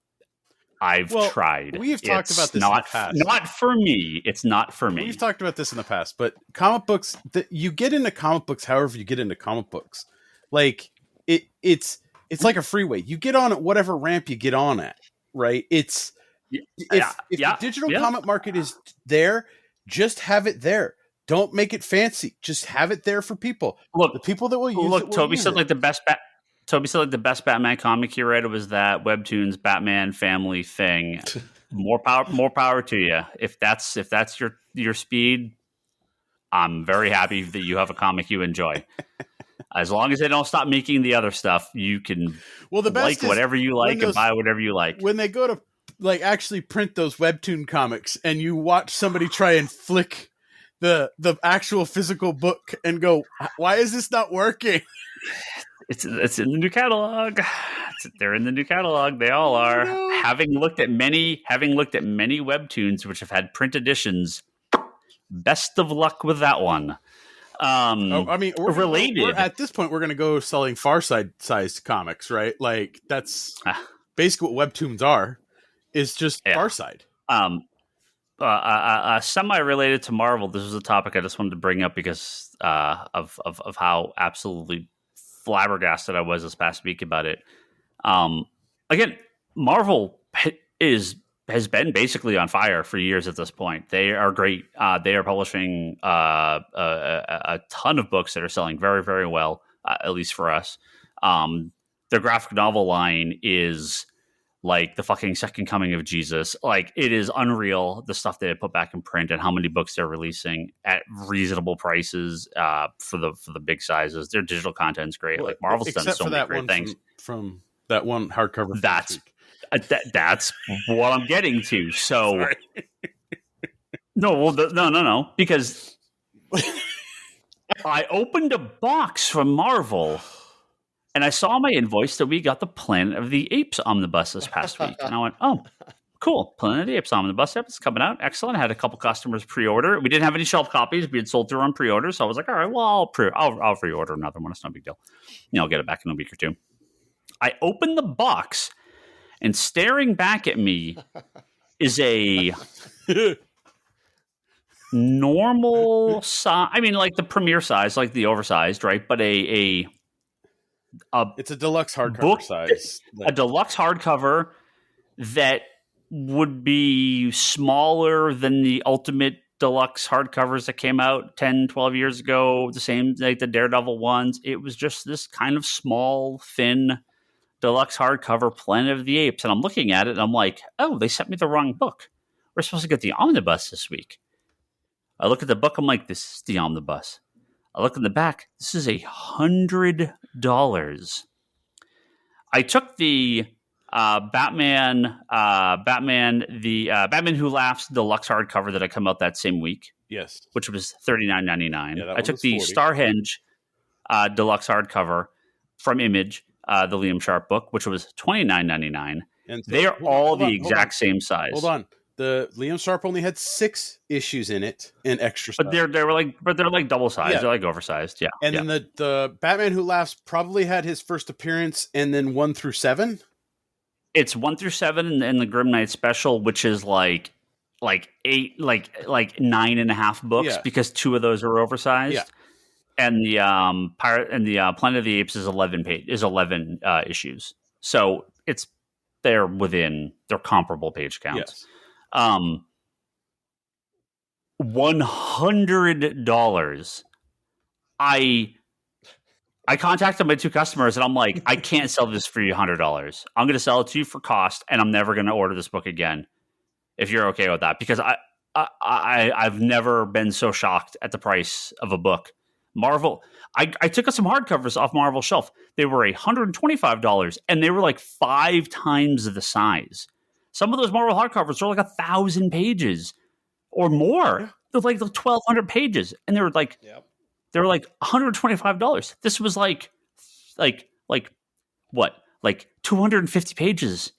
I've tried. We've talked about this in the past. Not for me. It's not for me. We've talked about this in the past, but comic books, you get into comic books however you get into comic books. Like it's like a freeway. You get on at whatever ramp you get on at, right? If the digital comic market is there, just have it there. Don't make it fancy. Just have it there for people. Look, the people that will use it. Look, Toby said like the best Batman comic he read was that Webtoons Batman family thing. More power to you. If that's your speed, I'm very happy that you have a comic you enjoy. As long as they don't stop making the other stuff, you can the best like whatever you like and buy whatever you like. When they go to like actually print those Webtoon comics and you watch somebody try and flick the actual physical book and go, why is this not working? It's in the new catalog. They're in the new catalog. They all are. Having looked at many Webtoons which have had print editions, best of luck with that one. We're at this point, we're going to go selling Far Side sized comics, right? Like that's basically what Webtoons are. Is just Far Side. Semi-related to Marvel, this was a topic I just wanted to bring up because of how absolutely flabbergasted I was this past week about it. Again, Marvel has been basically on fire for years at this point. They are great. They are publishing a ton of books that are selling very, very well, at least for us. Their graphic novel line is like the fucking second coming of Jesus. Like, it is unreal, the stuff they put back in print and how many books they're releasing at reasonable prices for the big sizes. Their digital content's great. Like, Marvel's done so many great things. From that one hardcover. That's what I'm getting to. So, no, because I opened a box from Marvel and I saw my invoice that we got the Planet of the Apes omnibus this past week. And I went, oh, cool. Planet of the Apes omnibus. It's coming out. Excellent. I had a couple customers pre-order. We didn't have any shelf copies. We had sold through on pre-order. So I was like, all right, well, I'll pre-order another one. It's no big deal. I'll get it back in a week or two. I opened the box and staring back at me is a normal size. I mean, like the premiere size, like the oversized, right? But it's a deluxe hardcover book size. A deluxe hardcover that would be smaller than the ultimate deluxe hardcovers that came out 10, 12 years ago. The same, like the Daredevil ones. It was just this kind of small, thin deluxe hardcover Planet of the Apes. And I'm looking at it and I'm like, oh, they sent me the wrong book. We're supposed to get the omnibus this week. I look at the book. I'm like, this is the omnibus. I look in the back. This is $100. I took the Batman Who Laughs deluxe hardcover that I come out that same week. Yes, which was $39.99. Yeah, I took the 40. Starhenge deluxe hardcover from Image, the Liam Sharp book, which was $29.99. And so, they are all the exact same size. Hold on. The Liam Sharp only had 6 issues in it and extra stuff. But they're like double sized. Yeah. They're like oversized. Yeah. And then the Batman Who Laughs probably had his first appearance and then 1 through 7. It's 1 through 7 and the Grim Knight special, which is like 8, like 9.5 books because 2 of those are oversized. Yeah. And the Planet of the Apes is 11 issues. So they're comparable page counts. Yes. $100. I contacted my 2 customers and I'm like, I can't sell this for you $100. I'm going to sell it to you for cost, and I'm never going to order this book again if you're okay with that, because I've never been so shocked at the price of a book. Marvel. I took some hardcovers off Marvel's shelf. They were $125, and they were like 5 times the size. Some of those Marvel hardcovers were like 1,000 pages or more. Yeah. They're like 1,200 pages, and they were like $125. This was like what? Like 250 pages,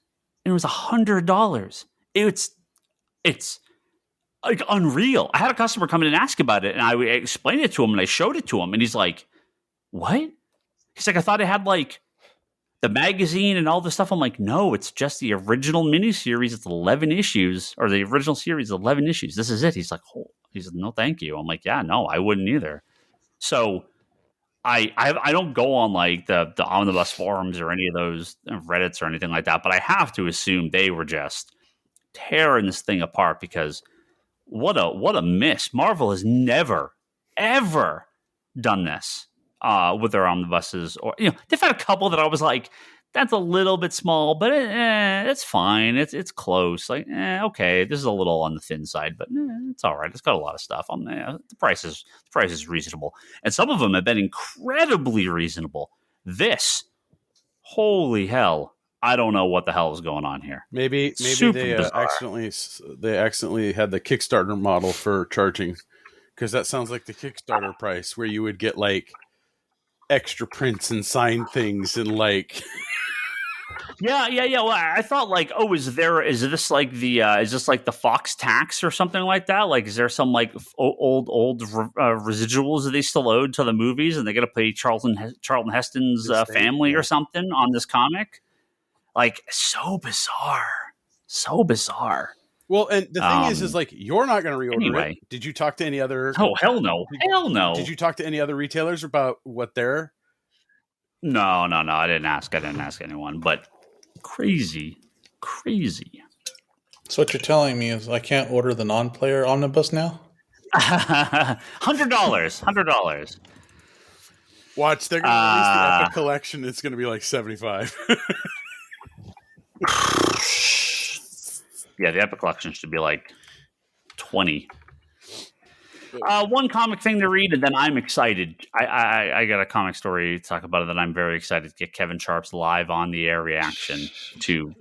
and it was $100. It's like unreal. I had a customer come in and ask about it, and I explained it to him, and I showed it to him, and he's like, "What?" He's like, "I thought it had like the magazine and all this stuff." I'm like, "No, it's just the original miniseries. It's 11 issues, or the original series, 11 issues. This is it." He's like, "Oh," he said, "No, thank you." I'm like, "Yeah, no, I wouldn't either." So I don't go on like the omnibus forums or any of those Reddits or anything like that, but I have to assume they were just tearing this thing apart, because what a miss. Marvel has never ever done this with their omnibuses, or they've had a couple that I was like, that's a little bit small, but it's fine. It's close. Like, okay, this is a little on the thin side, but it's all right. It's got a lot of stuff. The price is reasonable, and some of them have been incredibly reasonable. This, holy hell, I don't know what the hell is going on here. Maybe they accidentally had the Kickstarter model for charging, because that sounds like the Kickstarter price, where you would get like extra prints and signed things and like. Yeah. Well, I thought like, oh, is this like the Fox tax or something like that? Like, is there some like old residuals that they still owed to the movies, and they got to pay Charlton Heston's family or something on this comic? Like, so bizarre. Well, and the thing is like, you're not going to reorder it. Did you talk to any other? Oh, hell no. Did you talk to any other retailers about what they're? No. I didn't ask anyone, but crazy. So what you're telling me is I can't order the non-player omnibus now? $100. Watch, they're going to release the Epic Collection. It's going to be like $75. Yeah, the Epic Collection should be like $20. One comic thing to read, and then I'm excited. I got a comic story to talk about it that I'm very excited to get Kevin Sharp's live on the air reaction to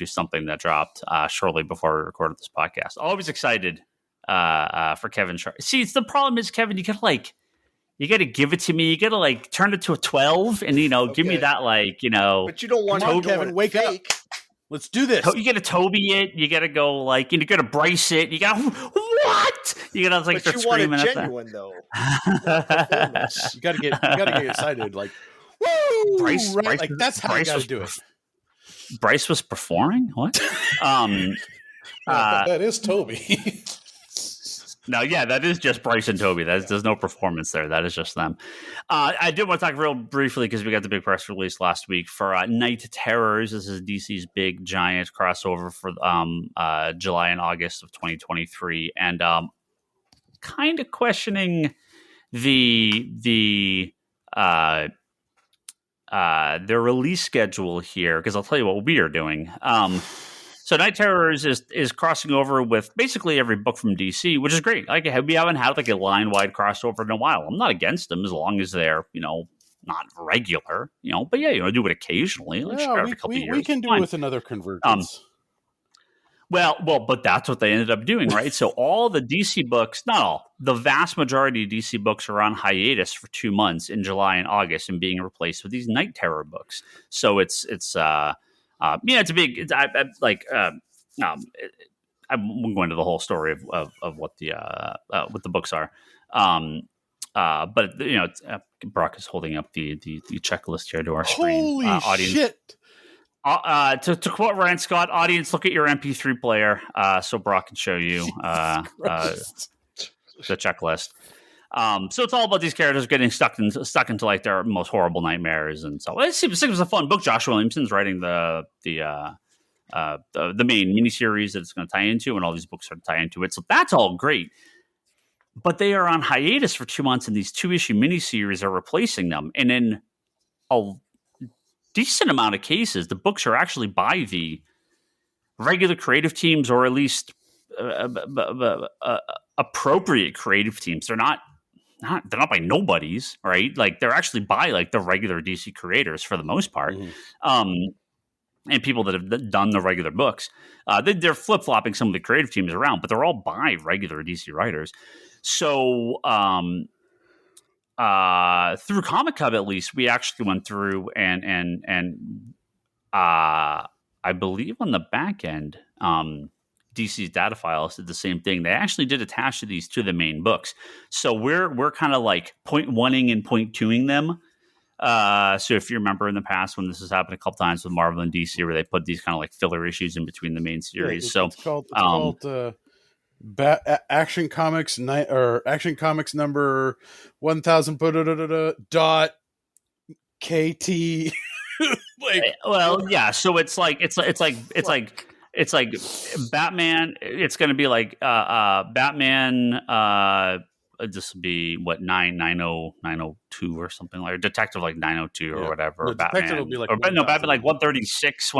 something that dropped shortly before we recorded this podcast. Always excited for Kevin Sharp. See, the problem is, Kevin, you gotta give it to me. You gotta like turn it to a 12, and give me that But you don't want Kevin, wake up. Let's do this. You gotta Toby it. You gotta go like, you gotta Bryce it. You gotta what? You gotta like start screaming at that. Genuine though. You gotta get excited. Like, woo! Bryce, like that's how you gotta do it. Bryce was performing. What? That is Toby. No, yeah, that is just Bryce and Toby. There's no performance there. That is just them. I did want to talk real briefly, because we got the big press release last week for Night Terrors. This is DC's big giant crossover for July and August of 2023, and kind of questioning their release schedule here, because I'll tell you what we are doing. So Night Terrors is crossing over with basically every book from DC, which is great. Like, we haven't had like a line-wide crossover in a while. I'm not against them as long as they're, not regular, but yeah, do it occasionally. Like, every couple of years. We can do it with another Convergence. Well, but that's what they ended up doing, right? So all the DC books, not all, the vast majority of DC books are on hiatus for 2 months in July and August, and being replaced with these Night Terror books. So it's a big. I won't go into the whole story of what the books are, but Brock is holding up the checklist here to our screen. Holy audience. Shit! To quote Ryan Scott, audience, look at your MP3 player, so Brock can show you the checklist. So it's all about these characters getting stuck into like their most horrible nightmares, and so it seems a fun book. Josh Williamson's writing the main miniseries that it's going to tie into, and all these books are to tie into it. So that's all great, but they are on hiatus for 2 months, and these 2-issue miniseries are replacing them. And in a decent amount of cases, the books are actually by the regular creative teams, or at least appropriate creative teams. They're not by nobodies, right? Like they're actually by like the regular DC creators for the most part, and people that have done the regular books. They're flip flopping some of the creative teams around, but they're all by regular DC writers. So through Comic Cub, at least, we actually went through and I believe on the back end, DC's data files did the same thing. They actually did attach these to the main books. So we're kind of like point one-ing and point two-ing them. So if you remember in the past when this has happened a couple times with Marvel and DC, where they put these kind of like filler issues in between the main series. It's called Action Comics Action Comics number 1000 dot KT. So it's like Batman. It's going to be like Batman. This would be what 902 or something like, or Detective like 902 or whatever. No, Batman Detective will be like Batman like 136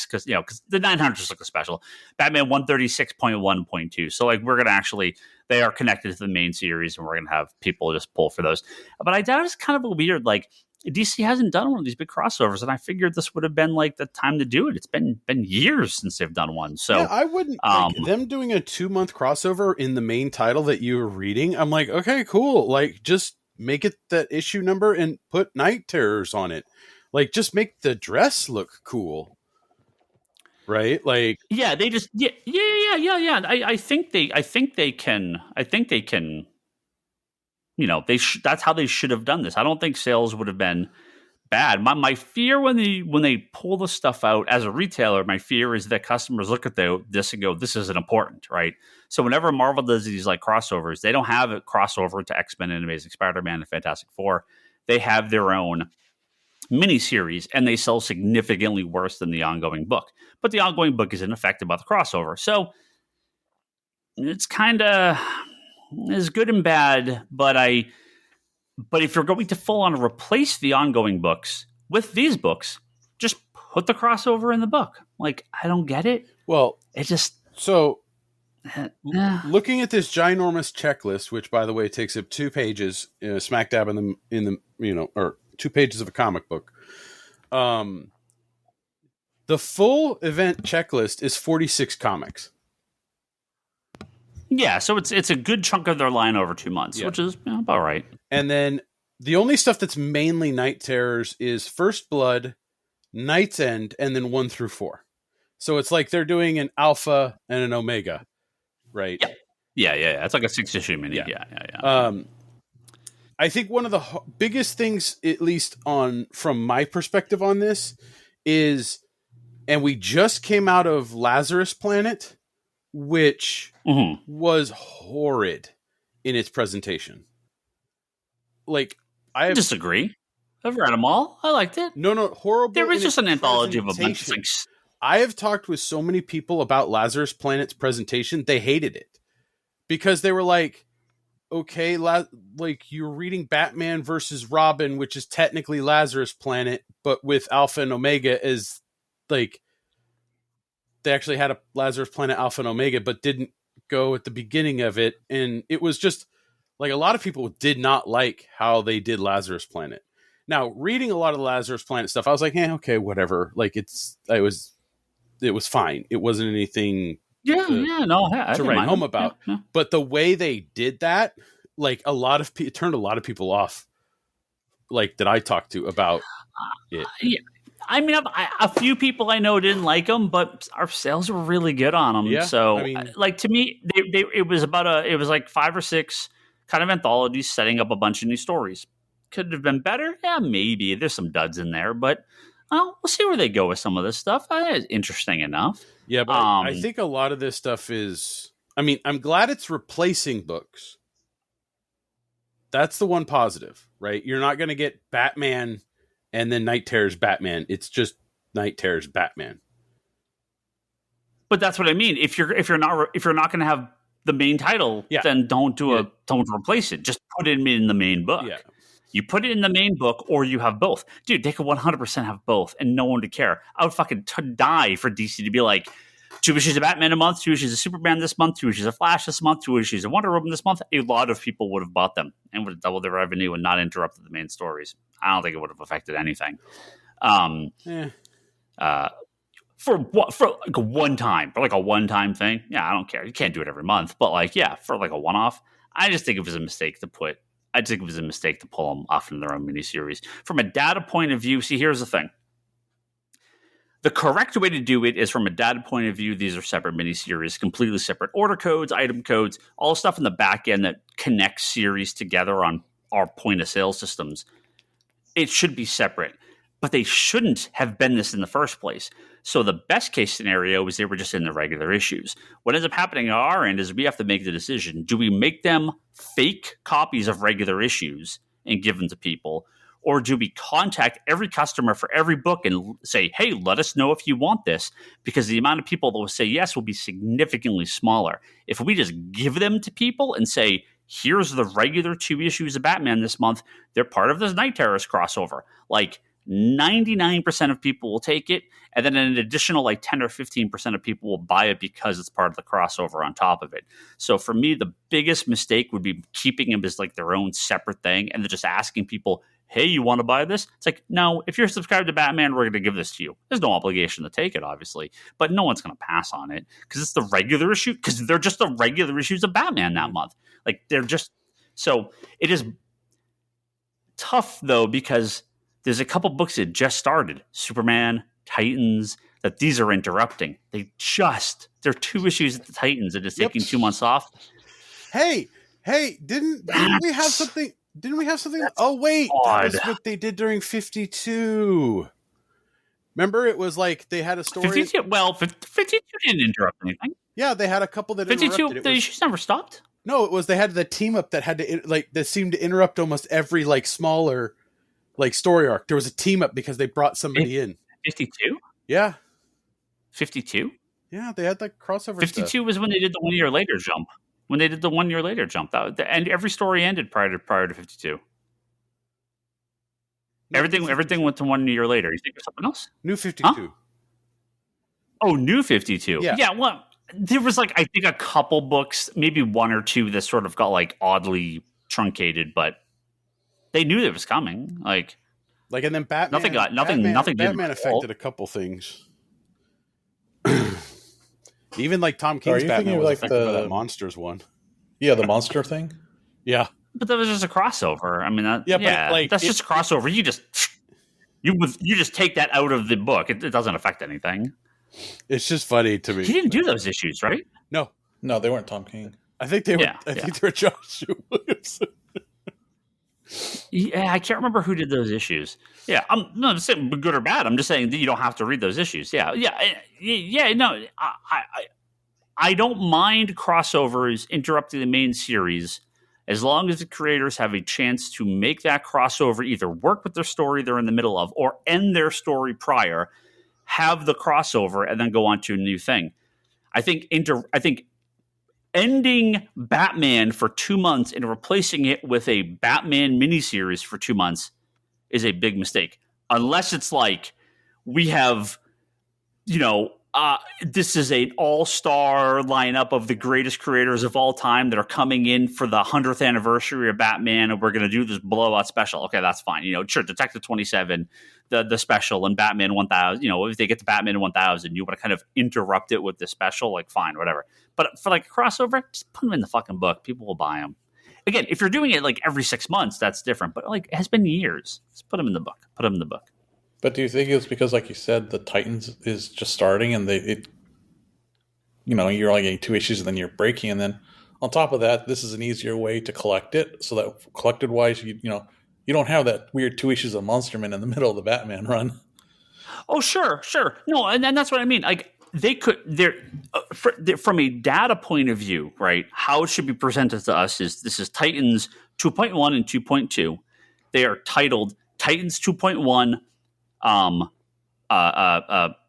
because because the 900 is like a special. Batman 136.1.2. So like we're gonna actually, they are connected to the main series, and we're gonna have people just pull for those. But I doubt it's kind of a weird, like DC hasn't done one of these big crossovers, and I figured this would have been like the time to do it. It's been years since they've done one. So yeah, I wouldn't like them doing a 2-month crossover in the main title that you were reading. I'm like, okay, cool. Like just make it that issue number and put Night Terrors on it. Like just make the dress look cool. Right? Like yeah, they just yeah. I think they can. That's how they should have done this. I don't think sales would have been bad. My fear when they pull the stuff out as a retailer, my fear is that customers look at this and go, "This isn't important," right? So whenever Marvel does these like crossovers, they don't have a crossover to X-Men and Amazing Spider-Man and Fantastic Four. They have their own miniseries, and they sell significantly worse than the ongoing book. But the ongoing book isn't affected by the crossover, so it's kind of is good and bad. But if you're going to full on replace the ongoing books with these books, just put the crossover in the book. Like, I don't get it. Well, it just looking at this ginormous checklist, which by the way takes up 2 pages, smack dab in the or 2 pages of a comic book. The full event checklist is 46 comics. Yeah, so it's a good chunk of their line over 2 months, which is about right. And then the only stuff that's mainly Night Terrors is First Blood, Night's End, and then 1 through 4. So it's like they're doing an Alpha and an Omega, right? Yeah. It's like a 6-issue mini. Yeah. I think one of the biggest things, at least from my perspective on this, is, and we just came out of Lazarus Planet, which was horrid in its presentation. Like, I disagree. I've read them all. I liked it. No, horrible. There was just an anthology of a bunch of things. I have talked with so many people about Lazarus Planet's presentation. They hated it because they were like, okay, like you're reading Batman versus Robin, which is technically Lazarus Planet, but with Alpha and Omega as like, they actually had a Lazarus Planet Alpha and Omega, but didn't go at the beginning of it. And it was just like, a lot of people did not like how they did Lazarus Planet. Now, reading a lot of the Lazarus Planet stuff, I was like, okay, whatever. Like it was fine. It wasn't anything to write home about. Yeah. But the way they did that, like it turned a lot of people off, like that I talked to about it. Yeah. I mean, a few people I know didn't like them, but our sales were really good on them. Yeah, so, like, to me, it was like 5 or 6 kind of anthologies setting up a bunch of new stories. Could it have been better? Yeah, maybe. There's some duds in there, but we'll see where they go with some of this stuff. It's interesting enough. Yeah, but I think a lot of this stuff is, I mean, I'm glad it's replacing books. That's the one positive, right? You're not going to get Batman and then Night Terrors Batman. It's just Night Terrors Batman. But that's what I mean. If you're not going to have the main title, then don't replace it. Just put it in the main book. Yeah. You put it in the main book, or you have both. Dude, they could 100% have both, and no one would care. I would fucking die for DC to be like, 2 issues of Batman a month, 2 issues of Superman this month, 2 issues of Flash this month, 2 issues of Wonder Woman this month, a lot of people would have bought them and would have doubled their revenue and not interrupted the main stories. I don't think it would have affected anything. For like a one-time thing, yeah, I don't care. You can't do it every month, but like, yeah, for like a one-off, I just think it was a mistake to pull them off in their own miniseries. From a data point of view, see, here's the thing. The correct way to do it is from a data point of view. These are separate miniseries, completely separate order codes, item codes, all stuff in the back end that connects series together on our point of sale systems. It should be separate, but they shouldn't have been this in the first place. So the best case scenario is they were just in the regular issues. What ends up happening on our end is we have to make the decision. Do we make them fake copies of regular issues and give them to people? Or do we contact every customer for every book and say, hey, let us know if you want this? Because the amount of people that will say yes will be significantly smaller. If we just give them to people and say, here's the regular 2 issues of Batman this month, they're part of this Night Terrors crossover. Like 99% of people will take it. And then an additional like 10 or 15% of people will buy it because it's part of the crossover on top of it. So for me, the biggest mistake would be keeping them as like their own separate thing and then just asking people, hey, you want to buy this? It's like, no, if you're subscribed to Batman, we're going to give this to you. There's no obligation to take it, obviously, but no one's going to pass on it because it's the regular issue, because they're just the regular issues of Batman that month. Like they're just, so it is tough though, because there's a couple books that just started, Superman, Titans, that these are interrupting. They're 2 issues at the Titans and it's taking 2 months off. Hey, didn't we have something? Didn't we have something? Oh, wait. Odd. That was what they did during 52. Remember, it was like they had a story. 52 didn't interrupt anything. Yeah, they had a couple that 52, the issues never stopped. No, it was they had the team up that had to, like, that seemed to interrupt almost every, like, smaller, like, story arc. There was a team up because they brought somebody in. 52? Yeah. 52? Yeah, they had, like, crossover 52 stuff. was when they did the 1 year later jump. When they did the 1 year later jump, and every story ended prior to 52. Everything went to 1 year later. You think of something else? New 52. Huh? Oh, New 52. Yeah. Well, there was like I think a couple books, maybe 1 or 2 that sort of got like oddly truncated, but they knew it was coming. Like and then Batman. Batman affected a couple things. Even like Tom King's Batman was affected by that Monsters one. Yeah, the monster thing. Yeah, but that was just a crossover. I mean, but like, that's just a crossover. You just take that out of the book. It doesn't affect anything. It's just funny to me. He didn't do those issues, right? No, they weren't Tom King. I think they were. I think they were Josh Williamson. Yeah, I can't remember who did those issues. Yeah, I'm not saying good or bad. I'm just saying that you don't have to read those issues. Yeah. No, I don't mind crossovers interrupting the main series as long as the creators have a chance to make that crossover either work with their story they're in the middle of or end their story prior, have the crossover, and then go on to a new thing. I think ending Batman for 2 months and replacing it with a Batman miniseries for 2 months is a big mistake. Unless it's like we have, this is an all-star lineup of the greatest creators of all time that are coming in for the 100th anniversary of Batman, and we're going to do this blowout special. Okay, that's fine. Sure, Detective 27, the special, and Batman 1000. If they get to Batman 1000, you want to kind of interrupt it with the special, like, fine, whatever. But for like a crossover, just put them in the fucking book. People will buy them. Again, if you're doing it like every 6 months, that's different. But like it has been years. Just put them in the book. But do you think it's because, like you said, the Titans is just starting and you're only getting 2 issues and then you're breaking, and then on top of that, this is an easier way to collect it, so that collected wise, you don't have that weird 2 issues of Monster Man in the middle of the Batman run. Oh, sure. No, and that's what I mean. Like they could, from a data point of view, right? How it should be presented to us is this is Titans 2.1 and 2.2. They are titled Titans 2.1.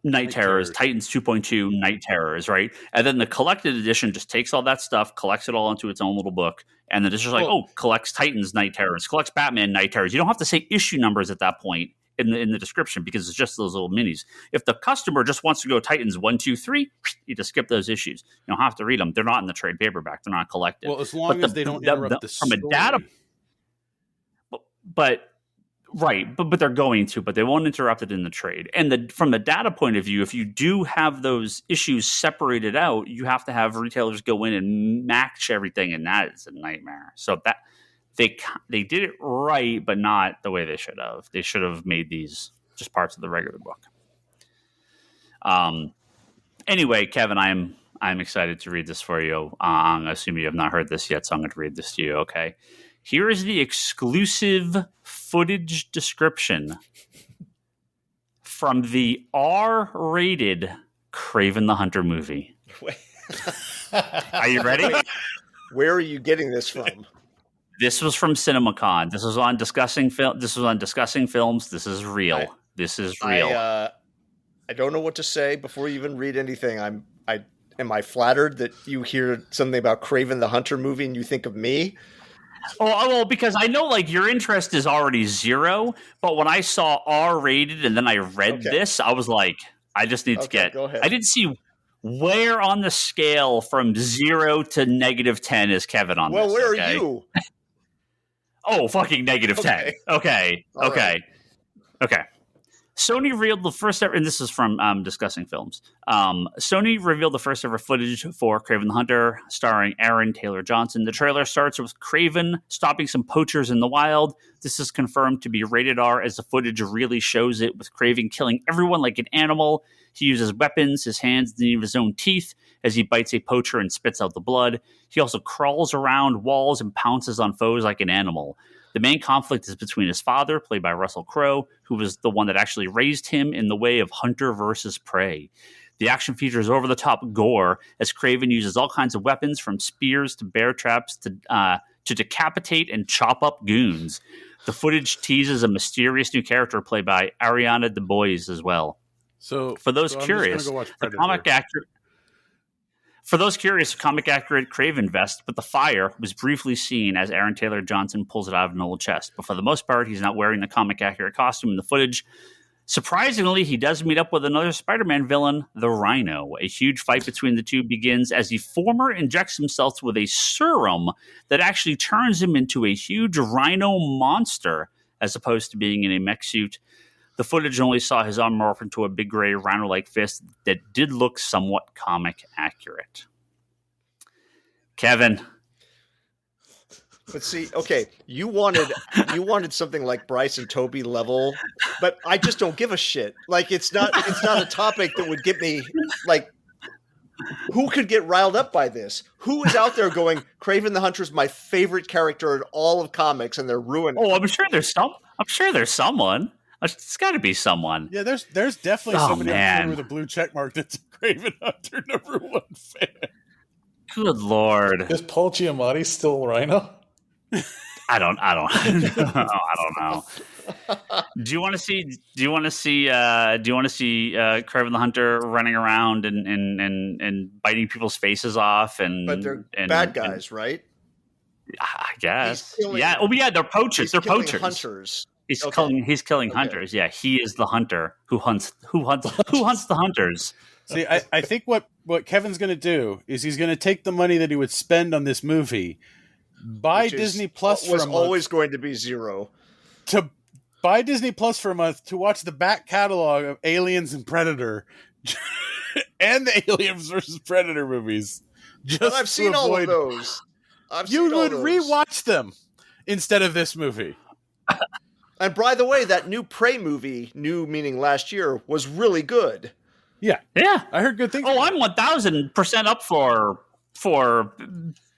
Night Terrors, Titans 2.2, Night Terrors, right? And then the collected edition just takes all that stuff, collects it all into its own little book, and then it's just like, collects Titans, Night Terrors, collects Batman, Night Terrors. You don't have to say issue numbers at that point. in the description because it's just those little minis. If the customer just wants to go Titans 1, 2, 3, you just skip those issues. You don't have to read them. They're not in the trade paperback. They're not collected. Well, as long as they don't interrupt the story. From a data, but they're going to, but they won't interrupt it in the trade. And from the data point of view, if you do have those issues separated out, you have to have retailers go in and match everything, and that is a nightmare. So that they did it right, but not the way they should have. They should have made these just parts of the regular book. Anyway, Kevin, I'm excited to read this for you. I'm assuming you have not heard this yet, so I'm going to read this to you. Okay. Here is the exclusive footage description from the R-rated Kraven the Hunter movie. Are you ready? Where are you getting this from? This was from CinemaCon. This was on Discussing Film. This was on Discussing Films. This is real. This is real. I don't know what to say before you even read anything. Am I flattered that you hear something about Kraven the Hunter movie and you think of me? Oh, well, because I know like your interest is already zero, but when I saw R-rated and then I read this, I was like, I just need to get. Go ahead. I didn't see where on the scale from 0 to -10 is Kevin on this. Well, where are you? Oh, fucking -10. Okay. Okay. Sony revealed the first ever, and this is from Discussing Films. Sony revealed the first ever footage for Kraven the Hunter, starring Aaron Taylor Johnson. The trailer starts with Kraven stopping some poachers in the wild. This is confirmed to be rated R, as the footage really shows it, with Kraven killing everyone like an animal. He uses weapons, his hands, and even his own teeth, as he bites a poacher and spits out the blood. He also crawls around walls and pounces on foes like an animal. The main conflict is between his father, played by Russell Crowe, who was the one that actually raised him, in the way of hunter versus prey. The action features over-the-top gore, as Kraven uses all kinds of weapons, from spears to bear traps to decapitate and chop up goons. The footage teases a mysterious new character played by Ariana DeBois as well. So, for those curious, the comic actor. For those curious, a comic-accurate Kraven vest with the fire was briefly seen as Aaron Taylor Johnson pulls it out of an old chest. But for the most part, he's not wearing the comic-accurate costume in the footage. Surprisingly, he does meet up with another Spider-Man villain, the Rhino. A huge fight between the two begins as the former injects himself with a serum that actually turns him into a huge rhino monster, as opposed to being in a mech suit. The footage only saw his arm morph into a big gray rhino-like fist that did look somewhat comic accurate. Kevin. But see, okay, you wanted something like Bryce and Toby level, but I just don't give a shit. Like it's not a topic that would get me like. Who could get riled up by this? Who is out there going, Kraven the Hunter is my favorite character in all of comics, and they're ruining? Oh, I'm sure there's someone. It's got to be someone. Yeah, there's definitely somebody out there with a blue check mark that's a Kraven Hunter #1 fan. Good Lord. Is Paul Giamatti still Rhino? I don't know. Do you want to see Kraven the Hunter running around and biting people's faces off but they're bad guys, right? I guess. They're poachers. They're poachers. Hunters. He's killing hunters. Yeah, he is the hunter who hunts the hunters. See, I think what Kevin's going to do is he's going to take the money that he would spend on this movie, buy Disney Plus for a month. Always going to be zero. To buy Disney Plus for a month to watch the back catalog of Aliens and Predator and the Aliens versus Predator movies. But I've seen all of those. You would rewatch them instead of this movie. And by the way, that new Prey movie, new meaning last year, was really good. Yeah. I heard good things. Oh, I'm 1,000% up for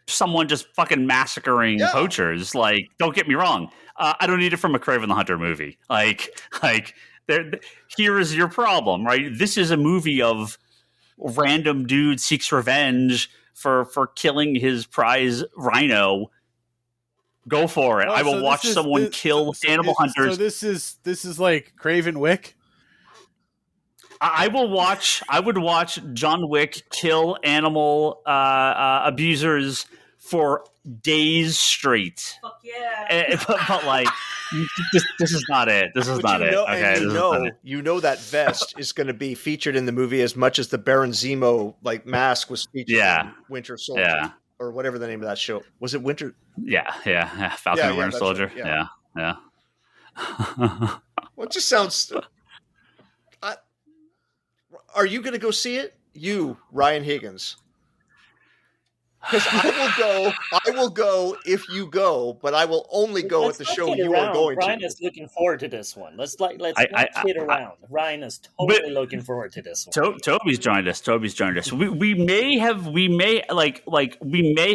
someone just fucking massacring poachers. Like, don't get me wrong. I don't need it from a Kraven the Hunter movie. Here is your problem, right? This is a movie of random dude seeks revenge for killing his prize rhino. Go for it. I will watch someone kill animal hunters. So this is like Kraven Wick? I would watch John Wick kill animal abusers for days straight. Fuck yeah. But like, this is not it. This is not it. Okay, you know that vest is going to be featured in the movie as much as the Baron Zemo like mask was featured in Winter Soldier or whatever the name of that show was. It Winter? Yeah. Falcon and Winter Soldier. Right. Yeah. Well, it just sounds. Are you going to go see it? You, Ryan Higgins. Because I will go if you go, but I will only go at the show you are going Ryan to. is looking forward to this one. Let's not kid around. Ryan is totally looking forward to this one. Toby's joined us. We may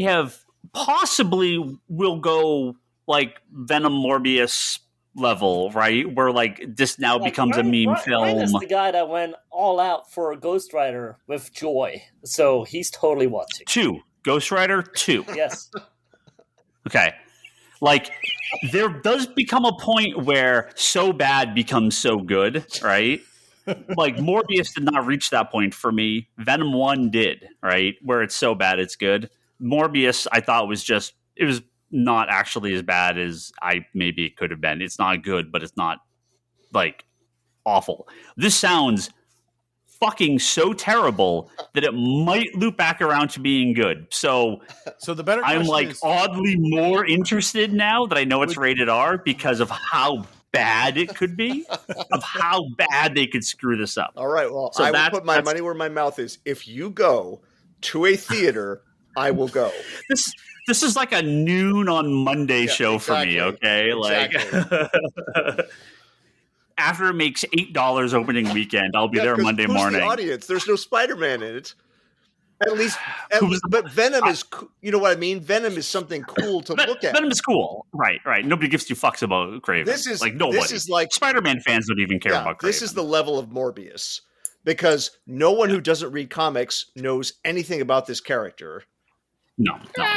have possibly will go like Venom Morbius level, right? Where like this now becomes a meme film. Ryan is the guy that went all out for a Ghost Rider with joy, so he's totally watching. 2. Ghost Rider 2. Yes. Okay. Like, there does become a point where so bad becomes so good, right? Like, Morbius did not reach that point for me. Venom 1 did, right? Where it's so bad it's good. Morbius, I thought it was not actually as bad as maybe it could have been. It's not good, but it's not, like, awful. This sounds fucking so terrible that it might loop back around to being good. So the better I'm like oddly more interested now that I know it's rated R because of how bad it could be, of how bad they could screw this up. All right, well, so I will put my money where my mouth is. If you go to a theater, I will go. This is like a noon on Monday show for me, okay? Exactly. Like after it makes $8 opening weekend, I'll be there Monday morning. The audience, there's no Spider-Man in it. At least, but Venom is. You know what I mean? Venom is something cool to look at. Venom is cool, right? Nobody gives 2 fucks about Kraven. This is like nobody. This is like Spider-Man fans don't even care about Kraven. This is the level of Morbius because no one who doesn't read comics knows anything about this character. No. The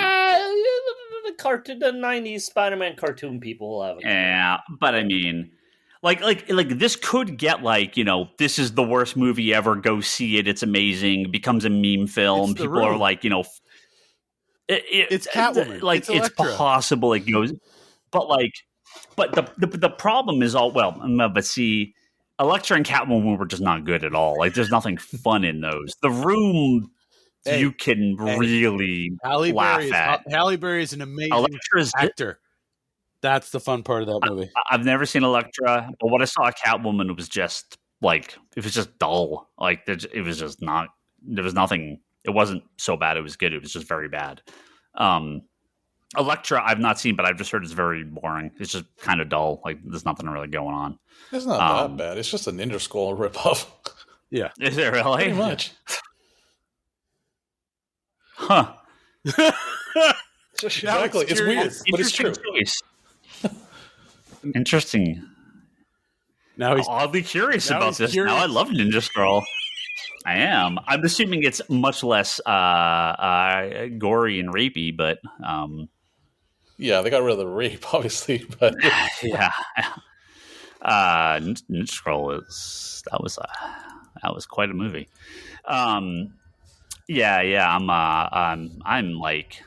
90s Spider-Man cartoon people will have it. Yeah, but I mean. Like this could get like, you know, this is the worst movie ever. Go see it. It's amazing. It becomes a meme film. People are like, you know, it's Catwoman. Like it's possible it goes, but the problem is but see, Elektra and Catwoman were just not good at all. Like there's nothing fun in those. The Room, you can really laugh at. Halle Berry is an amazing actor. That's the fun part of that movie. I've never seen Elektra, but what I saw at Catwoman was just like it was just dull. Like it was just not. There was nothing. It wasn't so bad. It was good. It was just very bad. Elektra, I've not seen, but I've just heard it's very boring. It's just kind of dull. Like there's nothing really going on. It's not that bad. It's just a Ninja Scroll ripoff. Yeah, is it really? Pretty much. Huh. Exactly. It's weird, but it's true. Choice. Interesting. Now he's oddly curious about this. Now I love Ninja Scroll. I am. I'm assuming it's much less gory and rapey, but yeah, they got rid of the rape, obviously. But yeah, Ninja Scroll that was quite a movie. Yeah. I'm like.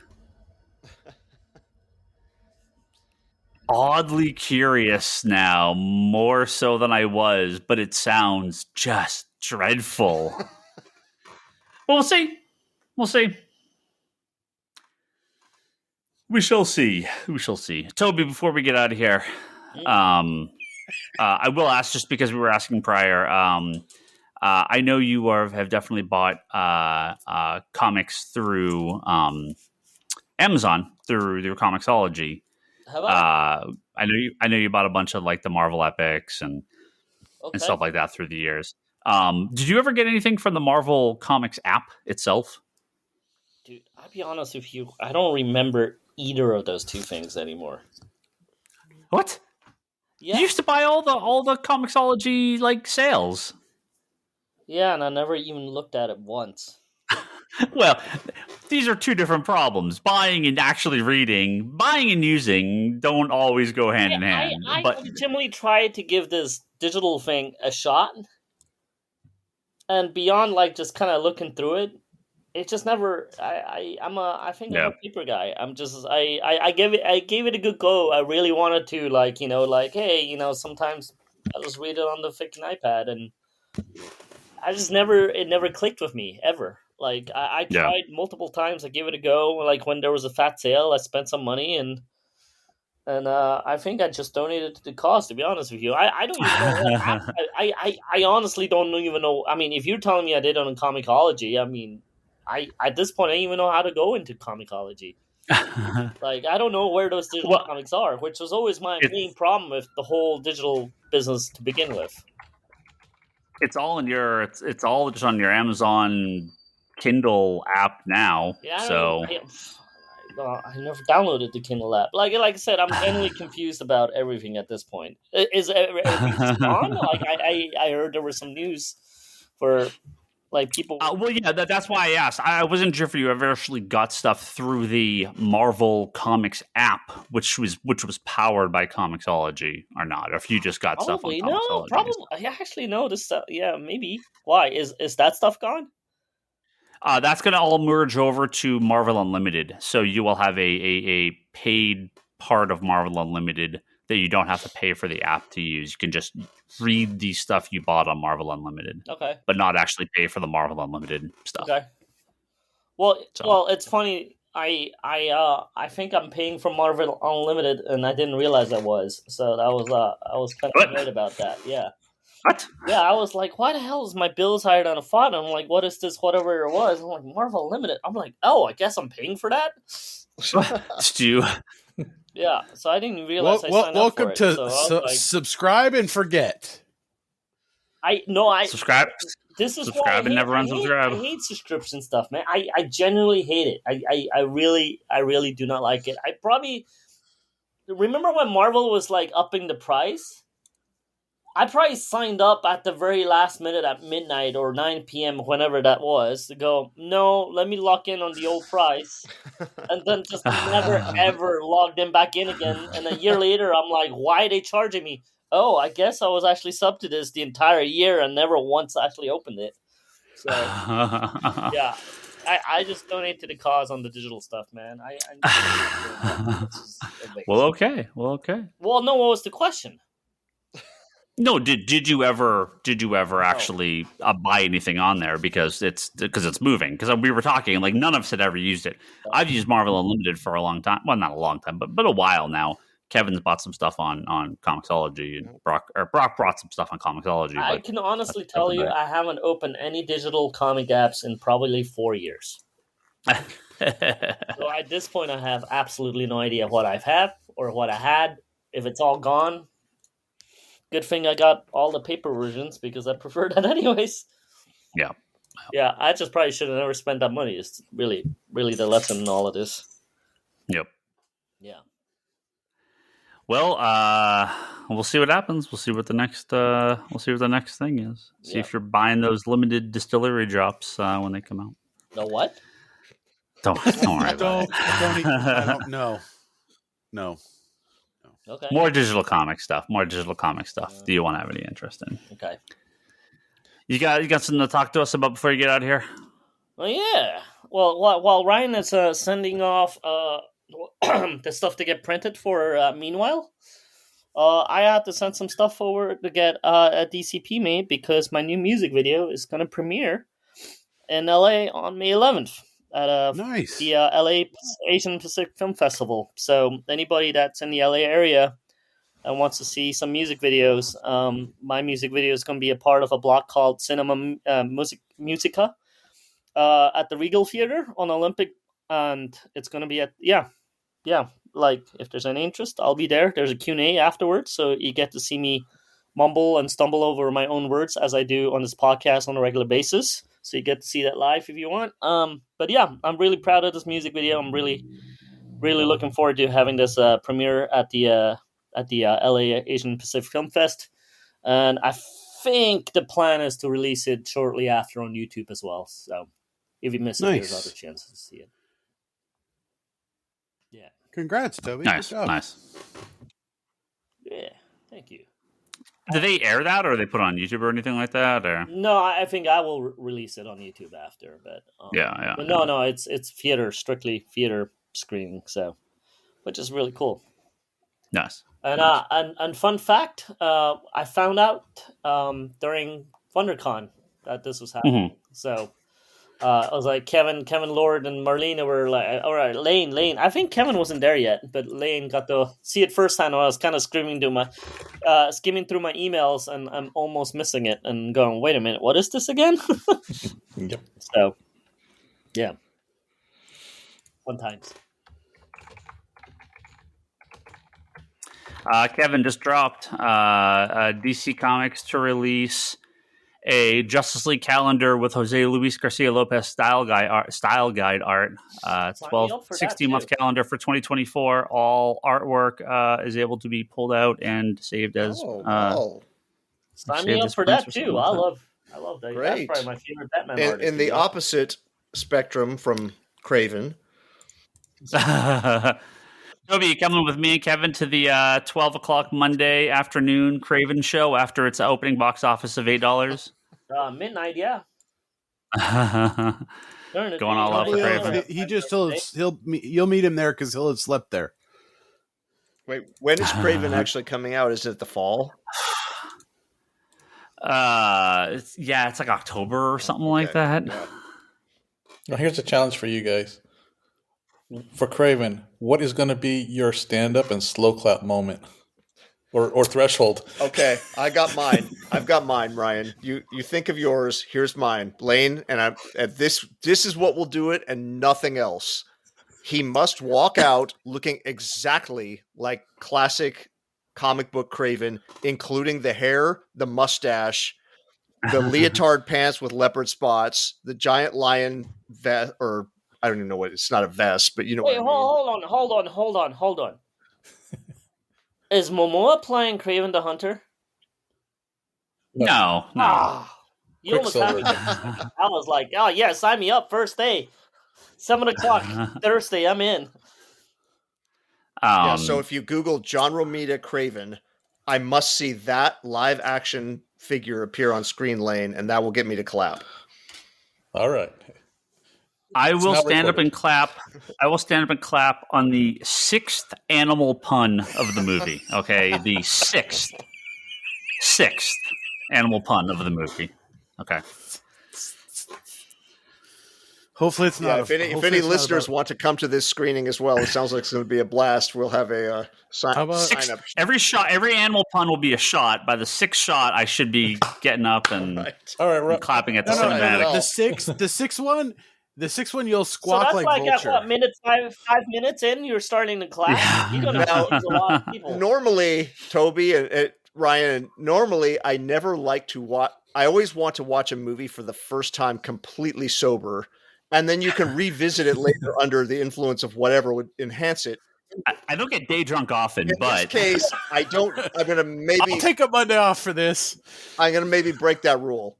Oddly curious now, more so than I was, but it sounds just dreadful. Well, we'll see. We shall see. Toby, before we get out of here, I will ask, just because we were asking prior, I know you have definitely bought comics through Amazon, through Comixology. I know you bought a bunch of like the Marvel epics and stuff like that through the years. Did you ever get anything from the Marvel Comics app itself? Dude, I'll be honest with you. I don't remember either of those two things anymore. What? Yeah. You used to buy all the Comixology like sales. Yeah, and I never even looked at it once. Well, these are two different problems. Buying and actually reading, buying and using don't always go hand in hand. I legitimately tried to give this digital thing a shot. And beyond like just kind of looking through it, it just never. I think I'm Yeah. a paper guy. I'm just I gave it a good go. I really wanted to hey, sometimes I just read it on the freaking iPad, and I just it never clicked with me ever. Like I Yeah. tried multiple times. I gave it a go. Like when there was a fat sale, I spent some money and I think I just donated to the cause. To be honest with you, I don't even know what app. I honestly don't even know. I mean, if you're telling me I did on Comicology, I mean, I at this point I don't even know how to go into Comicology. Like I don't know where those digital Well, comics are, which was always my It's- main problem with the whole digital business to begin with. it's all in your it's all just on your Amazon Kindle app now. Yeah, So I never downloaded the Kindle app. Like I said, I'm generally confused about everything at this point. Is everything just gone? Like I heard there was some news for like people. well, yeah, that's why I asked. I wasn't sure if you ever actually got stuff through the Marvel Comics app, which was powered by Comixology, or not, or if you just got stuff on Probably Comixology. probably. I actually know this stuff. Yeah, maybe. Why is that stuff gone? That's going to all merge over to Marvel Unlimited. So you will have a paid part of Marvel Unlimited that you don't have to pay for the app to use. You can just read the stuff you bought on Marvel Unlimited, Okay. but not actually pay for the Marvel Unlimited stuff. Okay. Well, So. it's funny. I think I'm paying for Marvel Unlimited, and I didn't realize I was. So I was kind of What? annoyed about that. Yeah. What? Yeah, I was like, why the hell is my bills higher than a font? I'm like, what is this, whatever it was? I'm like, Marvel Unlimited. I'm like, oh, I guess I'm paying for that? Stu. Yeah, so I didn't realize I signed up for welcome it. to So I was like, subscribe and forget. Subscribe. This is Subscribe why and never unsubscribe. I hate subscription stuff, man. I genuinely hate it. I really do not like it. I probably remember when Marvel was like upping the price. I probably signed up at the very last minute at midnight or 9 p.m. whenever that was to go, no, let me lock in on the old price. And then just never, ever logged in back in again. And a year later, I'm like, why are they charging me? Oh, I guess I was actually subbed to this the entire year and never once actually opened it. So, yeah. I just donate to the cause on the digital stuff, man. Well, okay. Well, no, what was the question? No, did you ever actually buy anything on there because it's moving? Because we were talking like none of us had ever used it. I've used Marvel Unlimited for a long time. Well, not a long time, but a while now. Kevin's bought some stuff on Comixology, and Brock brought some stuff on Comixology. I can honestly tell you, I haven't opened any digital comic apps in probably 4 years. So at this point, I have absolutely no idea what I've had or what I had. If it's all gone. Good thing I got all the paper versions because I prefer that anyways. Yeah. Yeah, I just probably should have never spent that money. It's really, really the lesson in all of this. Yep. Yeah. Well, we'll see what happens. We'll see what the next thing is. See if you're buying those limited distillery drops when they come out. The what? Don't worry about it. No. Okay. More digital comic stuff. Do you want to have any interest in? Okay. You got something to talk to us about before you get out of here? Well, yeah. Well, while Ryan is sending off the stuff to get printed for meanwhile, I had to send some stuff over to get a DCP made because my new music video is going to premiere in LA on May 11th at the LA Asian Pacific Film Festival. So anybody that's in the LA area and wants to see some music videos, my music video is going to be a part of a block called Cinema Musica at the Regal Theater on Olympic, and it's going to be at like if there's any interest, I'll be there. There's a Q&A afterwards, so you get to see me mumble and stumble over my own words as I do on this podcast on a regular basis. So you get to see that live if you want. But yeah, I'm really proud of this music video. I'm really, really looking forward to having this premiere at the LA Asian Pacific Film Fest. And I think the plan is to release it shortly after on YouTube as well. So if you miss it, there's other chances to see it. Yeah. Congrats, Toby. Nice. Yeah, thank you. Do they air that, or they put it on YouTube or anything like that? Or No, I think I will release it on YouTube after. But but no, it's theater, strictly theater screening. So, which is really cool. Nice. And and fun fact, I found out during WonderCon that this was happening. Mm-hmm. So I was like, Kevin, Lord, and Marlena were like, all right, Lane. I think Kevin wasn't there yet, but Lane got to see it first time. I was kind of skimming through my emails, and I'm almost missing it and going, wait a minute, what is this again? Yep. So, yeah, fun times. Kevin just dropped DC Comics to release a Justice League calendar with Jose Luis Garcia Lopez style guide art. 16-month calendar for 2024. All artwork is able to be pulled out and saved as. Sign me up for that too. I love that. Great. That's probably my favorite Batman artist. In the opposite spectrum from Kraven. Toby, you coming with me and Kevin to the 12 o'clock Monday afternoon Kraven show after its opening box office of $8? Midnight, yeah. Going all out for Kraven. He just you'll meet him there because he'll have slept there. Wait, when is Kraven actually coming out? Is it the fall? It's like October or something like that. Yeah. Now here's a challenge for you guys. For Kraven, what is going to be your stand-up and slow clap moment, or threshold? Okay, I got mine. I've got mine, Ryan. You think of yours. Here's mine, Lane. And this is what will do it, and nothing else. He must walk out looking exactly like classic comic book Kraven, including the hair, the mustache, the leotard pants with leopard spots, the giant lion vest, or I don't even know what it's not a vest, but you know. Wait, what I mean. hold on. Is Momoa playing Kraven the Hunter? No. You almost had me. I was like, oh yeah, sign me up. First day, 7 o'clock Thursday. I'm in. So if you Google John Romita Kraven, I must see that live action figure appear on screen, Lane, and that will get me to clap. All right. I will stand up and clap. I will stand up and clap on the 6th animal pun of the movie. Okay, the sixth animal pun of the movie. Okay. Hopefully it's not. If any listeners want to come to this screening as well, it sounds like it's going to be a blast. We'll have a sign up. Every animal pun will be a shot. By the 6th shot, I should be getting up and and clapping at the cinematic. The sixth one, you'll squawk so that's like Vulture. At what minutes? 5 minutes in, you're starting to clap. Yeah. You're gonna a lot of people. Normally, Toby and Ryan. Normally, I never like to watch. I always want to watch a movie for the first time completely sober, and then you can revisit it later under the influence of whatever would enhance it. I don't get day drunk often, but in this case, I don't. I'm gonna maybe I'll take a Monday off for this. I'm gonna maybe break that rule.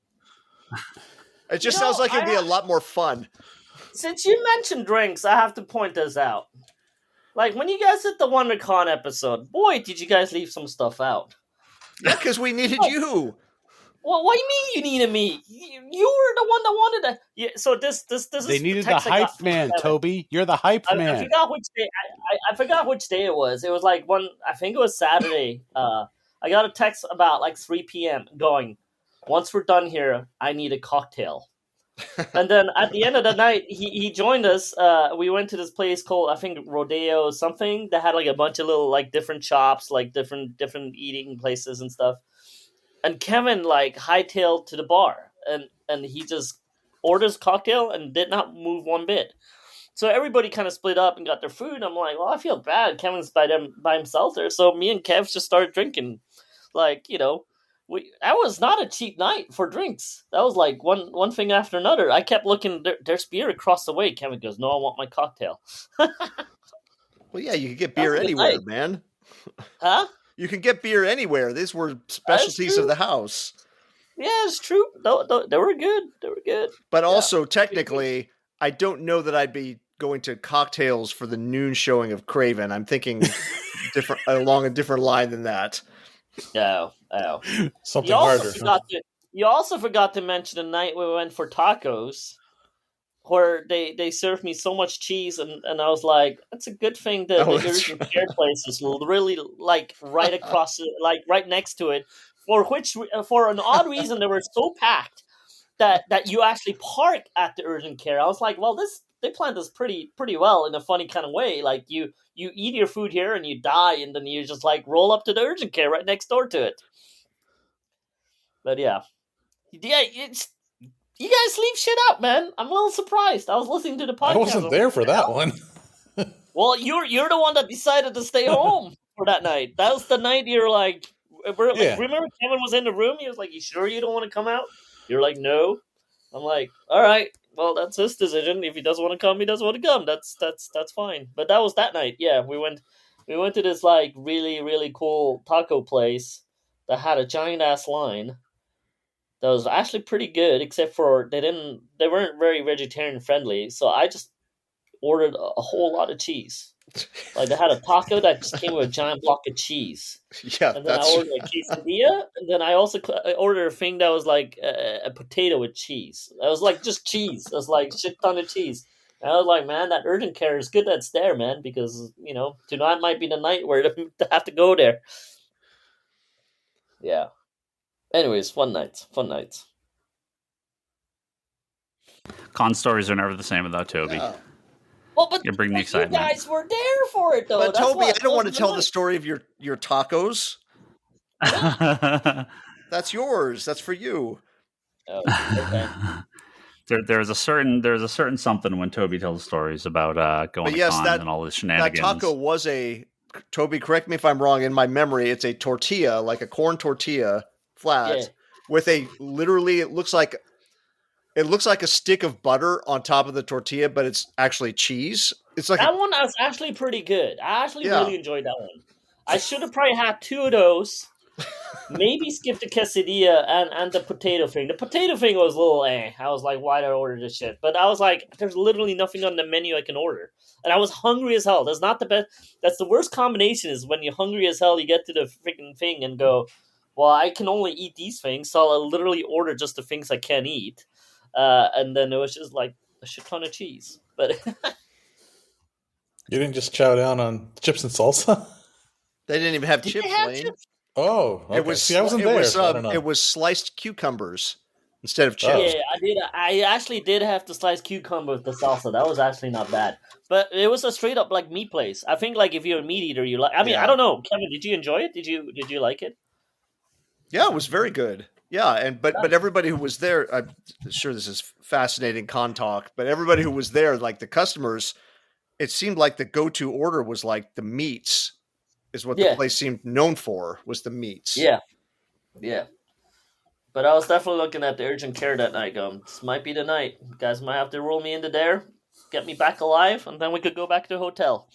It just sounds like it'd be a lot more fun. Since you mentioned drinks, I have to point this out. Like, when you guys did the WonderCon episode, boy, did you guys leave some stuff out. Yeah, because we needed you. Well, what do you mean you needed me? You were the one that wanted to. Yeah, so this is. They needed the hype man, Toby. You're the hype man. I forgot which day. I forgot which day it was. It was like I think it was Saturday. I got a text about like 3 p.m. going, once we're done here, I need a cocktail. And then at the end of the night, he joined us. We went to this place called, I think, Rodeo something that had like a bunch of little like different shops, like different eating places and stuff. And Kevin like hightailed to the bar, and he just ordered cocktail and did not move one bit. So everybody kind of split up and got their food. I'm like, well, I feel bad. Kevin's by himself there. So me and Kev just started drinking. Like, you know, that was not a cheap night for drinks. That was like one thing after another. I kept looking. There's beer across the way. Kevin goes, no, I want my cocktail. Well, yeah, you can get beer anywhere, man. Huh? You can get beer anywhere. These were specialties of the house. Yeah, it's true. They were good. They were good. But also, technically, I don't know that I'd be going to cocktails for the noon showing of Kraven. I'm thinking along a different line than that. Oh, oh. Something You also harder. forgot to mention the night we went for tacos, where they served me so much cheese, and I was like, that's a good thing that Oh, the that's urgent care place is really like right across, like right next to it. For an odd reason, they were so packed that you actually park at the urgent care. I was like, well, they planned this pretty well in a funny kind of way. Like you eat your food here and you die, and then you just like roll up to the urgent care right next door to it. But yeah, it's you guys leave shit out, man. I'm a little surprised. I was listening to the podcast. I wasn't there for that one. Well, you're the one that decided to stay home for that night. That was the night you're like, Yeah. remember Kevin was in the room? He was like, "You sure you don't want to come out?" You're like, "No." I'm like, "All right, well, that's his decision. If he doesn't want to come, he doesn't want to come. That's fine." But that was that night. Yeah, we went to this like really cool taco place that had a giant ass line. That was actually pretty good, except for they weren't very vegetarian friendly. So I just ordered a whole lot of cheese. Like they had a taco that just came with a giant block of cheese. Yeah, And then I ordered a quesadilla, and then I also ordered a thing that was like a potato with cheese. It was like just cheese. It was like shit ton of cheese. And I was like, man, that urgent care is good that's there, man, because, tonight might be the night where they have to go there. Yeah. Anyways, fun nights. Con stories are never the same without Toby. Yeah. Well, but You bring the you excitement. guys were there for it, though. But That's Toby, I don't want to those are tell the the story of your tacos. That's yours. That's for you. Oh, okay. There's a certain something when Toby tells stories about going to con and all the shenanigans. That taco was Toby, correct me if I'm wrong, in my memory, it's a tortilla, like a corn tortilla, flat, with literally, it looks like a stick of butter on top of the tortilla, but it's actually cheese. It's like that one was actually pretty good. I actually really enjoyed that one. I should have probably had 2 of those. Maybe skip the quesadilla and the potato thing. The potato thing was a little I was like, why did I order this shit? But I was like, there's literally nothing on the menu I can order. And I was hungry as hell. That's not the best. That's the worst combination, is when you're hungry as hell, you get to the freaking thing and go, well, I can only eat these things, so I'll literally order just the things I can eat. And then it was just like a shit ton of cheese. But you didn't just chow down on chips and salsa? They didn't even have chips, Lane. Chips? Oh, okay. It was. See, I wasn't there. So I don't know. It was sliced cucumbers instead of chips. Yeah, I did. I actually did have to slice cucumber with the salsa. That was actually not bad. But it was a straight up like meat place. I think like if you're a meat eater, you like. I mean, I don't know, Kevin. Did you enjoy it? Did you like it? Yeah, it was very good. Yeah, but everybody who was there, I'm sure this is fascinating con talk, but everybody who was there, like the customers, it seemed like the go-to order was like the meats, is what the place seemed known for, was the meats. Yeah. But I was definitely looking at the urgent care that night going, this might be the night. You guys might have to roll me into there, get me back alive, and then we could go back to the hotel.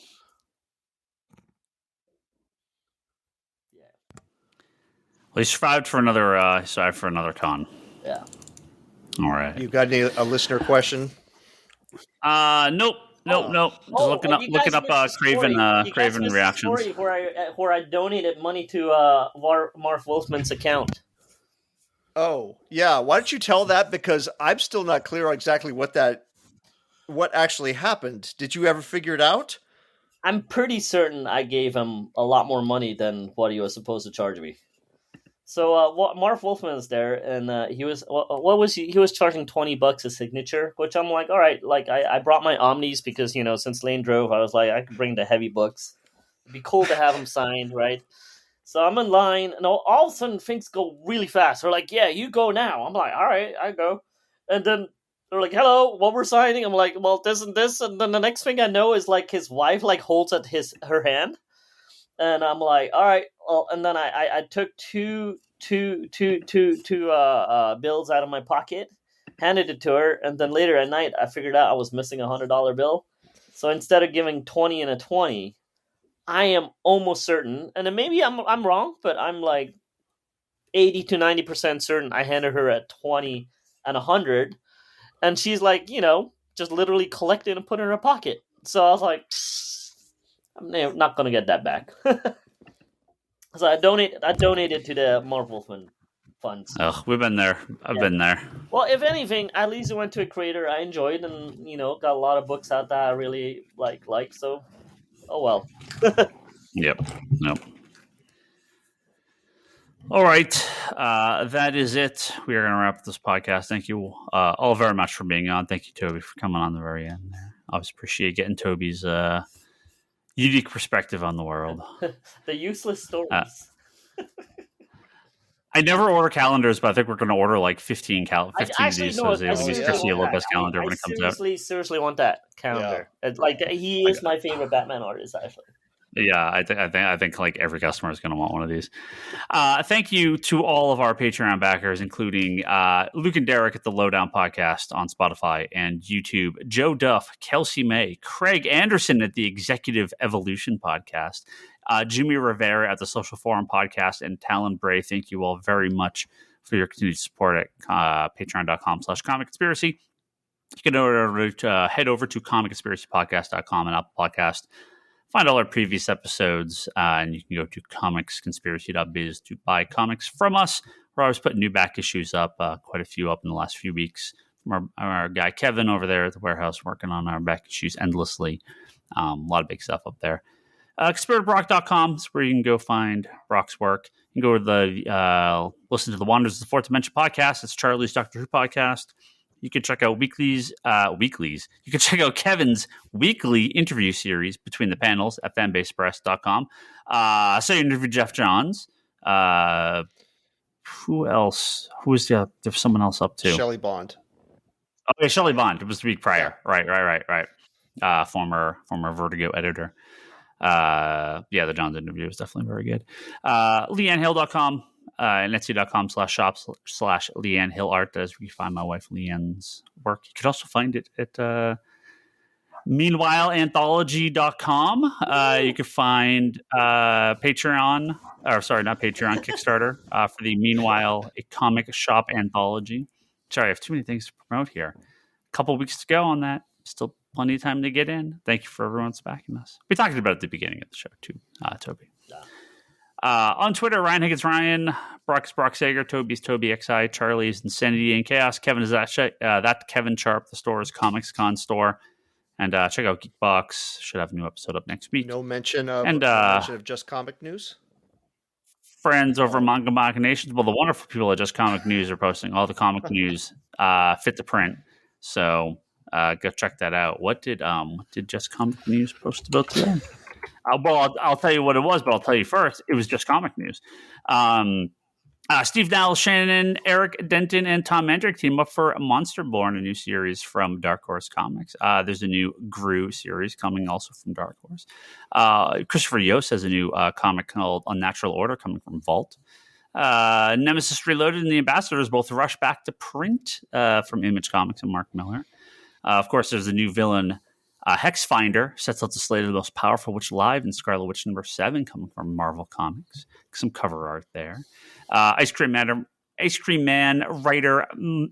Well, he survived for another con. Yeah. All right. You got a listener question? Nope. Just looking up Kraven reactions. Where I donated money to Marv Wolfman's account. Oh, yeah. Why don't you tell that? Because I'm still not clear on exactly what actually happened. Did you ever figure it out? I'm pretty certain I gave him a lot more money than what he was supposed to charge me. So Marv Wolfman is there, and he was he was charging $20 a signature, which I'm like, all right. Like I brought my Omnis because since Lane drove, I was like, I could bring the heavy books. It'd be cool to have them signed, right? So I'm in line, and all of a sudden things go really fast. They're like, yeah, you go now. I'm like, all right, I go. And then they're like, hello, what we're signing? I'm like, well, this and this. And then the next thing I know is like his wife like holds at her hand. And I'm like, all right. Well, and then I took two bills out of my pocket, handed it to her. And then later at night, I figured out I was missing $100 bill. So instead of giving 20 and a 20, I am almost certain, and then maybe I'm wrong, but I'm like 80 to 90% certain I handed her a 20 and 100, and she's like, just literally collected and put it in her pocket. So I was like, I'm not going to get that back. So I donated to the Marvel funds. Oh, we've been there. I've been there. Well, if anything, at least I went to a creator I enjoyed, and got a lot of books out that I really like. So, oh well. Yep. All right. That is it. We are going to wrap up this podcast. Thank you all very much for being on. Thank you, Toby, for coming on the very end there. I always appreciate getting Toby's unique perspective on the world. The useless stories. I never order calendars, but I think we're going to order like 15 of these. So I seriously Lopez calendar when it comes out. Seriously want that calendar. Yeah. He is my favorite Batman artist, actually. Yeah, I think like every customer is going to want one of these. Thank you to all of our Patreon backers, including Luke and Derek at the Lowdown Podcast on Spotify and YouTube, Joe Duff, Kelsey May, Craig Anderson at the Executive Evolution Podcast, Jimmy Rivera at the Social Forum Podcast, and Talon Bray. Thank you all very much for your continued support at patreon.com/Comic Conspiracy. You can head over to comicconspiracypodcast.com and Apple Podcast. Find all our previous episodes, and you can go to comicsconspiracy.biz to buy comics from us. We're always putting new back issues up, quite a few up in the last few weeks. From our guy Kevin over there at the warehouse working on our back issues endlessly. A lot of big stuff up there. ConspiraBrock.com is where you can go find Brock's work. You can go to the listen to the Wonders of the Fourth Dimension podcast. It's Charlie's Doctor Who podcast. You can check out weeklies. You can check out Kevin's weekly interview series Between the Panels at fanbasepress.com. So you interviewed Jeff Johns. Who else? There's someone else up too. Shelley Bond. Okay, Shelley Bond. It was the week prior. Right. Former Vertigo editor. The Johns interview was definitely very good. LeanneHill.com. And Etsy.com/shop/Leanne Hill Art. As we find my wife Leanne's work. You could also find it at meanwhileanthology.com. You could find Kickstarter for the Meanwhile a Comic Shop Anthology. Sorry, I have too many things to promote here. A couple weeks to go on that. Still plenty of time to get in. Thank you for everyone's backing us. We talked about it at the beginning of the show too, Toby. On Twitter, Ryan Higgins Ryan, Brock's Brock Sager, Toby's Toby XI, Charlie's Insanity and Chaos, Kevin is that Kevin Sharp, the store's Comics Con store, and check out Geekbox. Should have a new episode up next week. No mention of Just Comic News. Friends over Manga Machinations. Well, the wonderful people at Just Comic News are posting all the comic news fit to print. So go check that out. What did Just Comic News post about today? I'll tell you what it was, but I'll tell you first. It was Just Comic News. Steve Dowell, Shannon, Eric Denton, and Tom Mandrick team up for Monster Born, a new series from Dark Horse Comics. There's a new Gru series coming also from Dark Horse. Christopher Yost has a new comic called Unnatural Order coming from Vault. Nemesis Reloaded and The Ambassadors both rush back to print from Image Comics and Mark Miller. Of course, there's a new villain, Hex Finder, sets out the slate of the most powerful witch alive in Scarlet Witch #7 coming from Marvel Comics. Some cover art there. Ice Cream Man writer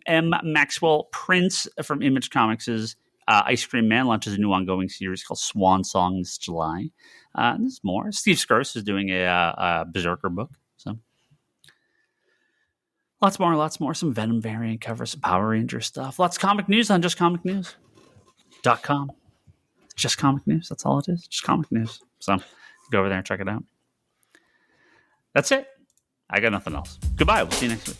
M. Maxwell Prince from Image Comics' Ice Cream Man launches a new ongoing series called Swan Song this July. There's more. Steve Skirce is doing a Berserker book. So lots more. Some Venom variant covers, some Power Ranger stuff. Lots of comic news on justcomicnews.com. Just Comic News. That's all it is. Just Comic News. So go over there and check it out. That's it. I got nothing else. Goodbye. We'll see you next week.